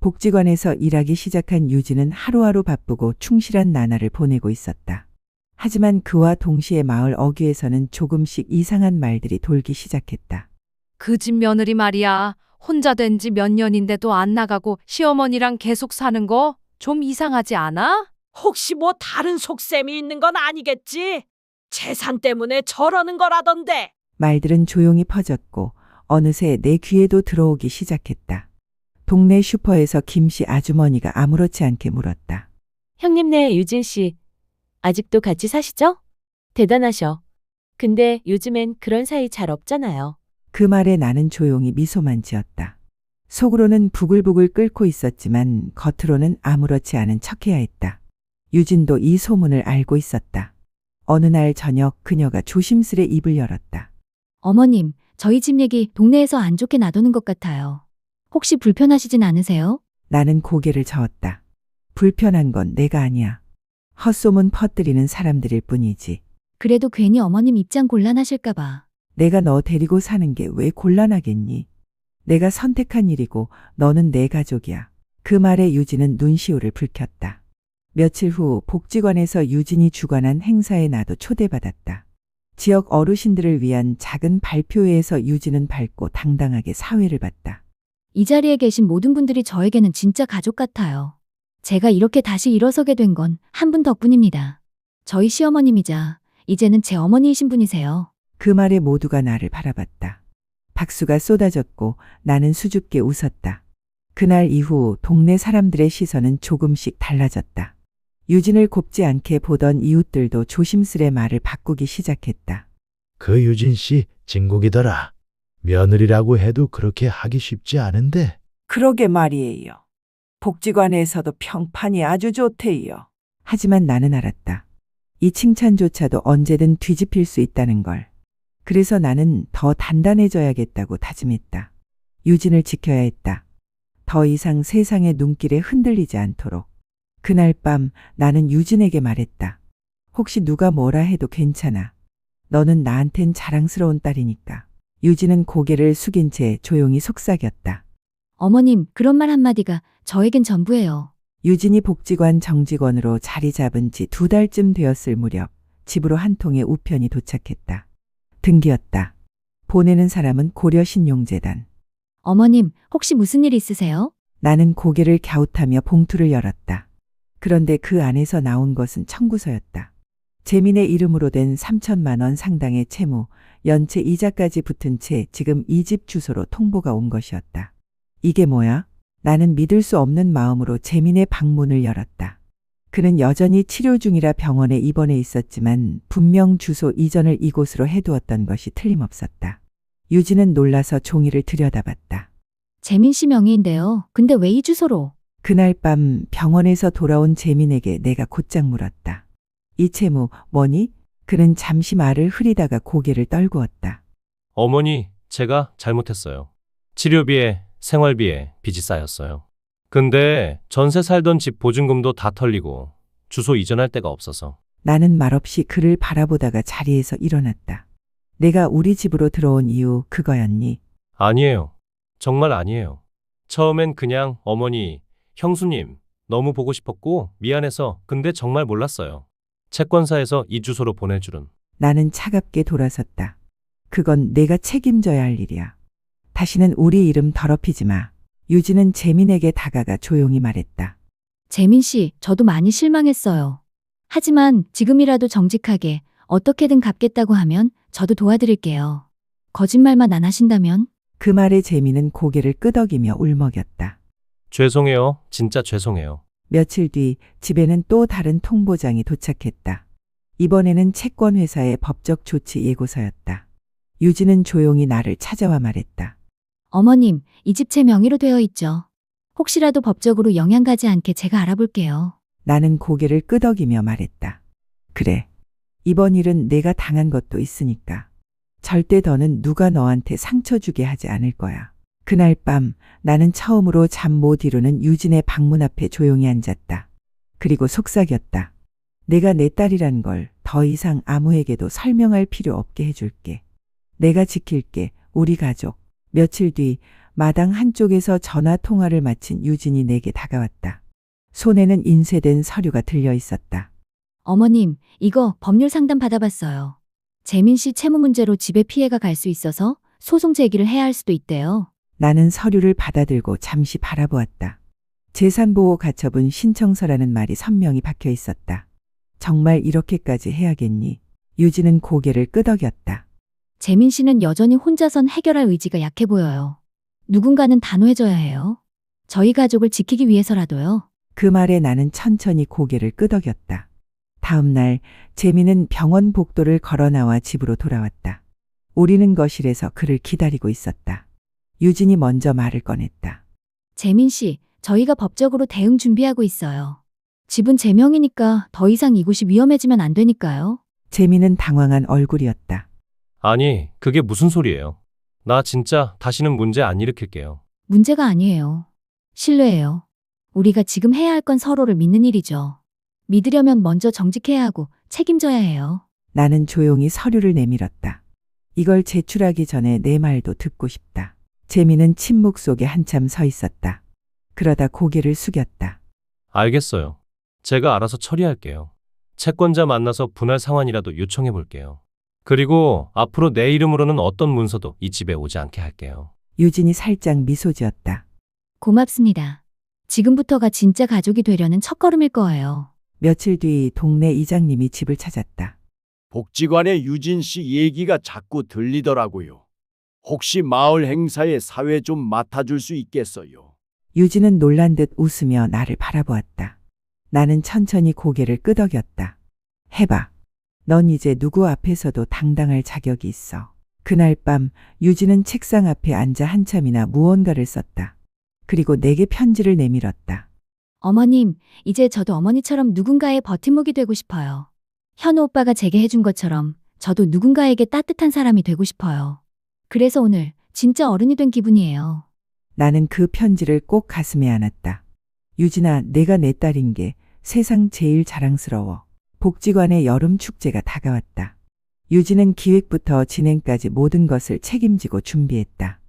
복지관에서 일하기 시작한 유진은 하루하루 바쁘고 충실한 나날을 보내고 있었다. 하지만 그와 동시에 마을 어귀에서는 조금씩 이상한 말들이 돌기 시작했다. 그 집 며느리 말이야. 혼자 된 지 몇 년인데도 안 나가고 시어머니랑 계속 사는 거 좀 이상하지 않아? 혹시 뭐 다른 속셈이 있는 건 아니겠지? 재산 때문에 저러는 거라던데. 말들은 조용히 퍼졌고 어느새 내 귀에도 들어오기 시작했다. 동네 슈퍼에서 김씨 아주머니가 아무렇지 않게 물었다. 형님네 유진 씨, 아직도 같이 사시죠? 대단하셔. 근데 요즘엔 그런 사이 잘 없잖아요. 그 말에 나는 조용히 미소만 지었다. 속으로는 부글부글 끓고 있었지만 겉으로는 아무렇지 않은 척해야 했다. 유진도 이 소문을 알고 있었다. 어느 날 저녁 그녀가 조심스레 입을 열었다. 어머님, 저희 집 얘기 동네에서 안 좋게 나도는 것 같아요. 혹시 불편하시진 않으세요? 나는 고개를 저었다. 불편한 건 내가 아니야. 헛소문 퍼뜨리는 사람들일 뿐이지. 그래도 괜히 어머님 입장 곤란하실까봐. 내가 너 데리고 사는 게 왜 곤란하겠니? 내가 선택한 일이고 너는 내 가족이야. 그 말에 유진은 눈시울을 붉혔다. 며칠 후 복지관에서 유진이 주관한 행사에 나도 초대받았다. 지역 어르신들을 위한 작은 발표회에서 유진은 밝고 당당하게 사회를 받다. 이 자리에 계신 모든 분들이 저에게는 진짜 가족 같아요. 제가 이렇게 다시 일어서게 된 건 한 분 덕분입니다. 저희 시어머님이자 이제는 제 어머니이신 분이세요. 그 말에 모두가 나를 바라봤다. 박수가 쏟아졌고 나는 수줍게 웃었다. 그날 이후 동네 사람들의 시선은 조금씩 달라졌다. 유진을 곱지 않게 보던 이웃들도 조심스레 말을 바꾸기 시작했다. 그 유진 씨 진국이더라. 며느리라고 해도 그렇게 하기 쉽지 않은데. 그러게 말이에요. 복지관에서도 평판이 아주 좋대요. 하지만 나는 알았다. 이 칭찬조차도 언제든 뒤집힐 수 있다는 걸. 그래서 나는 더 단단해져야겠다고 다짐했다. 유진을 지켜야 했다. 더 이상 세상의 눈길에 흔들리지 않도록. 그날 밤 나는 유진에게 말했다. 혹시 누가 뭐라 해도 괜찮아. 너는 나한텐 자랑스러운 딸이니까. 유진은 고개를 숙인 채 조용히 속삭였다. 어머님, 그런 말 한마디가 저에겐 전부예요. 유진이 복지관 정직원으로 자리 잡은 지 2달쯤 되었을 무렵 집으로 한 통의 우편이 도착했다. 등기였다. 보내는 사람은 고려신용재단. 어머님, 혹시 무슨 일 있으세요? 나는 고개를 갸웃하며 봉투를 열었다. 그런데 그 안에서 나온 것은 청구서였다. 재민의 이름으로 된 3천만 원 상당의 채무, 연체 이자까지 붙은 채 지금 이 집 주소로 통보가 온 것이었다. 이게 뭐야? 나는 믿을 수 없는 마음으로 재민의 방문을 열었다. 그는 여전히 치료 중이라 병원에 입원해 있었지만 분명 주소 이전을 이곳으로 해두었던 것이 틀림없었다. 유진은 놀라서 종이를 들여다봤다. 재민 씨 명의인데요. 근데 왜 이 주소로? 그날 밤 병원에서 돌아온 재민에게 내가 곧장 물었다. 이 채무 뭐니? 그는 잠시 말을 흐리다가 고개를 떨구었다. 어머니, 제가 잘못했어요. 치료비에 생활비에 빚이 쌓였어요. 근데 전세 살던 집 보증금도 다 털리고 주소 이전할 데가 없어서. 나는 말없이 그를 바라보다가 자리에서 일어났다. 내가 우리 집으로 들어온 이유 그거였니? 아니에요. 정말 아니에요. 처음엔 그냥 어머니, 형수님 너무 보고 싶었고 미안해서 근데 정말 몰랐어요. 채권사에서 이 주소로 보낼 줄은. 나는 차갑게 돌아섰다. 그건 내가 책임져야 할 일이야. 다시는 우리 이름 더럽히지 마. 유진은 재민에게 다가가 조용히 말했다. 재민 씨, 저도 많이 실망했어요. 하지만 지금이라도 정직하게 어떻게든 갚겠다고 하면 저도 도와드릴게요. 거짓말만 안 하신다면? 그 말에 재민은 고개를 끄덕이며 울먹였다. 죄송해요. 진짜 죄송해요. 며칠 뒤 집에는 또 다른 통보장이 도착했다. 이번에는 채권회사의 법적 조치 예고서였다. 유진은 조용히 나를 찾아와 말했다. 어머님, 이 집 제 명의로 되어 있죠. 혹시라도 법적으로 영향 가지 않게 제가 알아볼게요. 나는 고개를 끄덕이며 말했다. 그래. 이번 일은 내가 당한 것도 있으니까. 절대 더는 누가 너한테 상처 주게 하지 않을 거야. 그날 밤 나는 처음으로 잠 못 이루는 유진의 방문 앞에 조용히 앉았다. 그리고 속삭였다. 내가 내 딸이란 걸 더 이상 아무에게도 설명할 필요 없게 해줄게. 내가 지킬게. 우리 가족. 며칠 뒤 마당 한쪽에서 전화 통화를 마친 유진이 내게 다가왔다. 손에는 인쇄된 서류가 들려 있었다. 어머님, 이거 법률 상담 받아봤어요. 재민 씨 채무 문제로 집에 피해가 갈 수 있어서 소송 제기를 해야 할 수도 있대요. 나는 서류를 받아들고 잠시 바라보았다. 재산보호가처분 신청서라는 말이 선명히 박혀 있었다. 정말 이렇게까지 해야겠니? 유진은 고개를 끄덕였다. 재민 씨는 여전히 혼자선 해결할 의지가 약해 보여요. 누군가는 단호해져야 해요. 저희 가족을 지키기 위해서라도요. 그 말에 나는 천천히 고개를 끄덕였다. 다음 날 재민은 병원 복도를 걸어 나와 집으로 돌아왔다. 우리는 거실에서 그를 기다리고 있었다. 유진이 먼저 말을 꺼냈다. 재민 씨, 저희가 법적으로 대응 준비하고 있어요. 집은 제 명이니까 더 이상 이곳이 위험해지면 안 되니까요. 재민은 당황한 얼굴이었다. 아니, 그게 무슨 소리예요? 나 진짜 다시는 문제 안 일으킬게요. 문제가 아니에요. 신뢰예요. 우리가 지금 해야 할 건 서로를 믿는 일이죠. 믿으려면 먼저 정직해야 하고 책임져야 해요. 나는 조용히 서류를 내밀었다. 이걸 제출하기 전에 내 말도 듣고 싶다. 재민은 침묵 속에 한참 서 있었다. 그러다 고개를 숙였다. 알겠어요. 제가 알아서 처리할게요. 채권자 만나서 분할 상환이라도 요청해 볼게요. 그리고 앞으로 내 이름으로는 어떤 문서도 이 집에 오지 않게 할게요. 유진이 살짝 미소 지었다. 고맙습니다. 지금부터가 진짜 가족이 되려는 첫걸음일 거예요. 며칠 뒤 동네 이장님이 집을 찾았다. 복지관의 유진 씨 얘기가 자꾸 들리더라고요. 혹시 마을 행사에 사회 좀 맡아줄 수 있겠어요? 유진은 놀란 듯 웃으며 나를 바라보았다. 나는 천천히 고개를 끄덕였다. 해봐. 넌 이제 누구 앞에서도 당당할 자격이 있어. 그날 밤 유진은 책상 앞에 앉아 한참이나 무언가를 썼다. 그리고 내게 편지를 내밀었다. 어머님, 이제 저도 어머니처럼 누군가의 버팀목이 되고 싶어요. 현우 오빠가 제게 해준 것처럼 저도 누군가에게 따뜻한 사람이 되고 싶어요. 그래서 오늘 진짜 어른이 된 기분이에요. 나는 그 편지를 꼭 가슴에 안았다. 유진아, 내가 내 딸인 게 세상 제일 자랑스러워. 복지관의 여름 축제가 다가왔다. 유진은 기획부터 진행까지 모든 것을 책임지고 준비했다.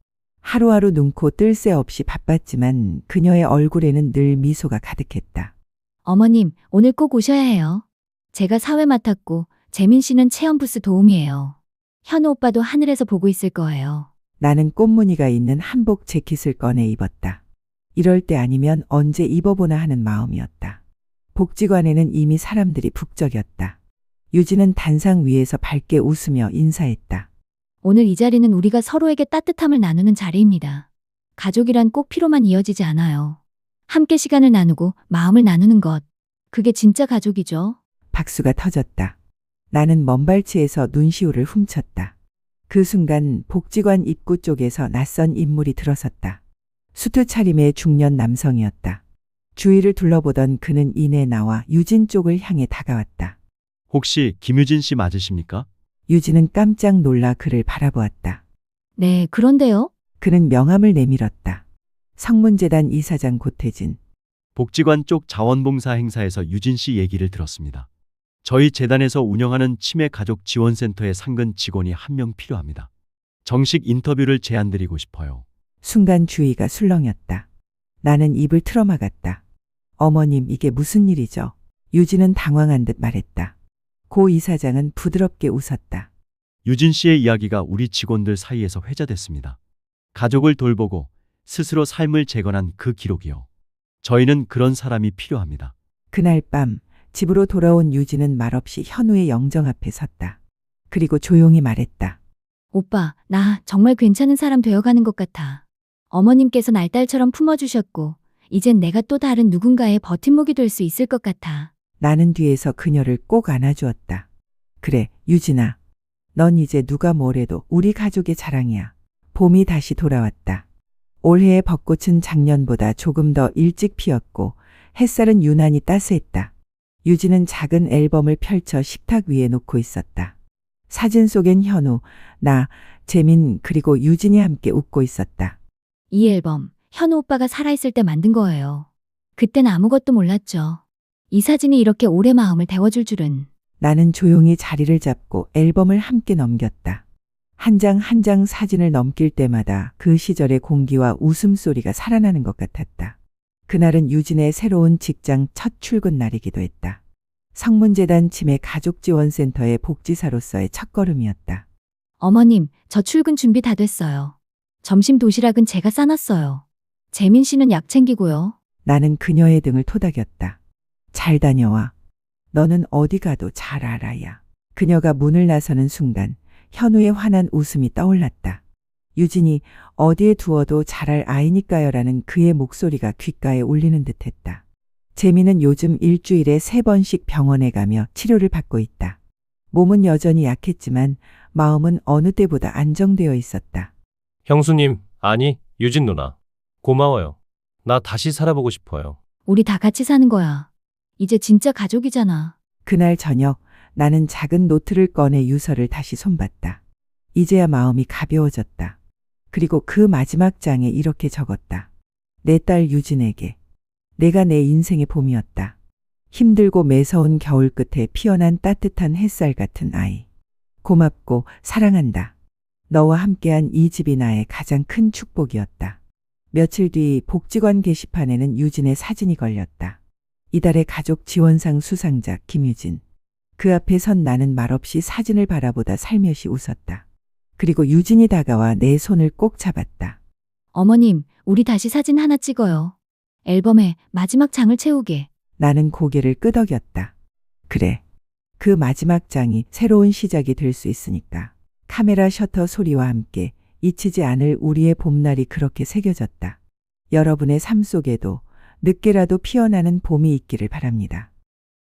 하루하루 눈코 뜰 새 없이 바빴지만 그녀의 얼굴에는 늘 미소가 가득했다. 어머님, 오늘 꼭 오셔야 해요. 제가 사회 맡았고 재민 씨는 체험 부스 도움이에요. 현우 오빠도 하늘에서 보고 있을 거예요. 나는 꽃무늬가 있는 한복 재킷을 꺼내 입었다. 이럴 때 아니면 언제 입어보나 하는 마음이었다. 복지관에는 이미 사람들이 북적였다. 유진은 단상 위에서 밝게 웃으며 인사했다. 오늘 이 자리는 우리가 서로에게 따뜻함을 나누는 자리입니다. 가족이란 꼭 피로만 이어지지 않아요. 함께 시간을 나누고 마음을 나누는 것. 그게 진짜 가족이죠. 박수가 터졌다. 나는 먼발치에서 눈시울을 훔쳤다. 그 순간 복지관 입구 쪽에서 낯선 인물이 들어섰다. 수트 차림의 중년 남성이었다. 주위를 둘러보던 그는 이내 나와 유진 쪽을 향해 다가왔다. 혹시 김유진 씨 맞으십니까? 유진은 깜짝 놀라 그를 바라보았다. 네, 그런데요? 그는 명함을 내밀었다. 성문재단 이사장 고태진. 복지관 쪽 자원봉사 행사에서 유진 씨 얘기를 들었습니다. 저희 재단에서 운영하는 치매 가족 지원센터에 상근 직원이 한 명 필요합니다. 정식 인터뷰를 제안드리고 싶어요. 순간 주위가 술렁였다. 나는 입을 틀어막았다. 어머님, 이게 무슨 일이죠? 유진은 당황한 듯 말했다. 고 이사장은 부드럽게 웃었다. 유진 씨의 이야기가 우리 직원들 사이에서 회자됐습니다. 가족을 돌보고 스스로 삶을 재건한 그 기록이요. 저희는 그런 사람이 필요합니다. 그날 밤 집으로 돌아온 유진은 말없이 현우의 영정 앞에 섰다. 그리고 조용히 말했다. 오빠, 나 정말 괜찮은 사람 되어가는 것 같아. 어머님께서 날 딸처럼 품어주셨고 이젠 내가 또 다른 누군가의 버팀목이 될 수 있을 것 같아. 나는 뒤에서 그녀를 꼭 안아주었다. 그래, 유진아. 넌 이제 누가 뭐래도 우리 가족의 자랑이야. 봄이 다시 돌아왔다. 올해의 벚꽃은 작년보다 조금 더 일찍 피었고 햇살은 유난히 따스했다. 유진은 작은 앨범을 펼쳐 식탁 위에 놓고 있었다. 사진 속엔 현우, 나, 재민 그리고 유진이 함께 웃고 있었다. 이 앨범, 현우 오빠가 살아있을 때 만든 거예요. 그땐 아무것도 몰랐죠. 이 사진이 이렇게 오래 마음을 데워줄 줄은. 나는 조용히 자리를 잡고 앨범을 함께 넘겼다. 한 장 한 장 사진을 넘길 때마다 그 시절의 공기와 웃음소리가 살아나는 것 같았다. 그날은 유진의 새로운 직장 첫 출근 날이기도 했다. 성문재단 치매 가족지원센터의 복지사로서의 첫걸음이었다. 어머님, 저 출근 준비 다 됐어요. 점심 도시락은 제가 싸놨어요. 재민 씨는 약 챙기고요. 나는 그녀의 등을 토닥였다. 잘 다녀와. 너는 어디 가도 잘 알아야. 그녀가 문을 나서는 순간 현우의 환한 웃음이 떠올랐다. 유진이 어디에 두어도 잘할 아이니까요라는 그의 목소리가 귓가에 울리는 듯했다. 재민은 요즘 일주일에 3번씩 병원에 가며 치료를 받고 있다. 몸은 여전히 약했지만 마음은 어느 때보다 안정되어 있었다. 형수님, 아니, 유진 누나. 고마워요. 나 다시 살아보고 싶어요. 우리 다 같이 사는 거야. 이제 진짜 가족이잖아. 그날 저녁 나는 작은 노트를 꺼내 유서를 다시 손봤다. 이제야 마음이 가벼워졌다. 그리고 그 마지막 장에 이렇게 적었다. 내 딸 유진에게. 내가 내 인생의 봄이었다. 힘들고 매서운 겨울 끝에 피어난 따뜻한 햇살 같은 아이. 고맙고 사랑한다. 너와 함께한 이 집이 나의 가장 큰 축복이었다. 며칠 뒤 복지관 게시판에는 유진의 사진이 걸렸다. 이달의 가족 지원상 수상자 김유진. 그 앞에 선 나는 말없이 사진을 바라보다 살며시 웃었다. 그리고 유진이 다가와 내 손을 꼭 잡았다. 어머님, 우리 다시 사진 하나 찍어요. 앨범에 마지막 장을 채우게. 나는 고개를 끄덕였다. 그래. 그 마지막 장이 새로운 시작이 될 수 있으니까. 카메라 셔터 소리와 함께 잊히지 않을 우리의 봄날이 그렇게 새겨졌다. 여러분의 삶 속에도 늦게라도 피어나는 봄이 있기를 바랍니다.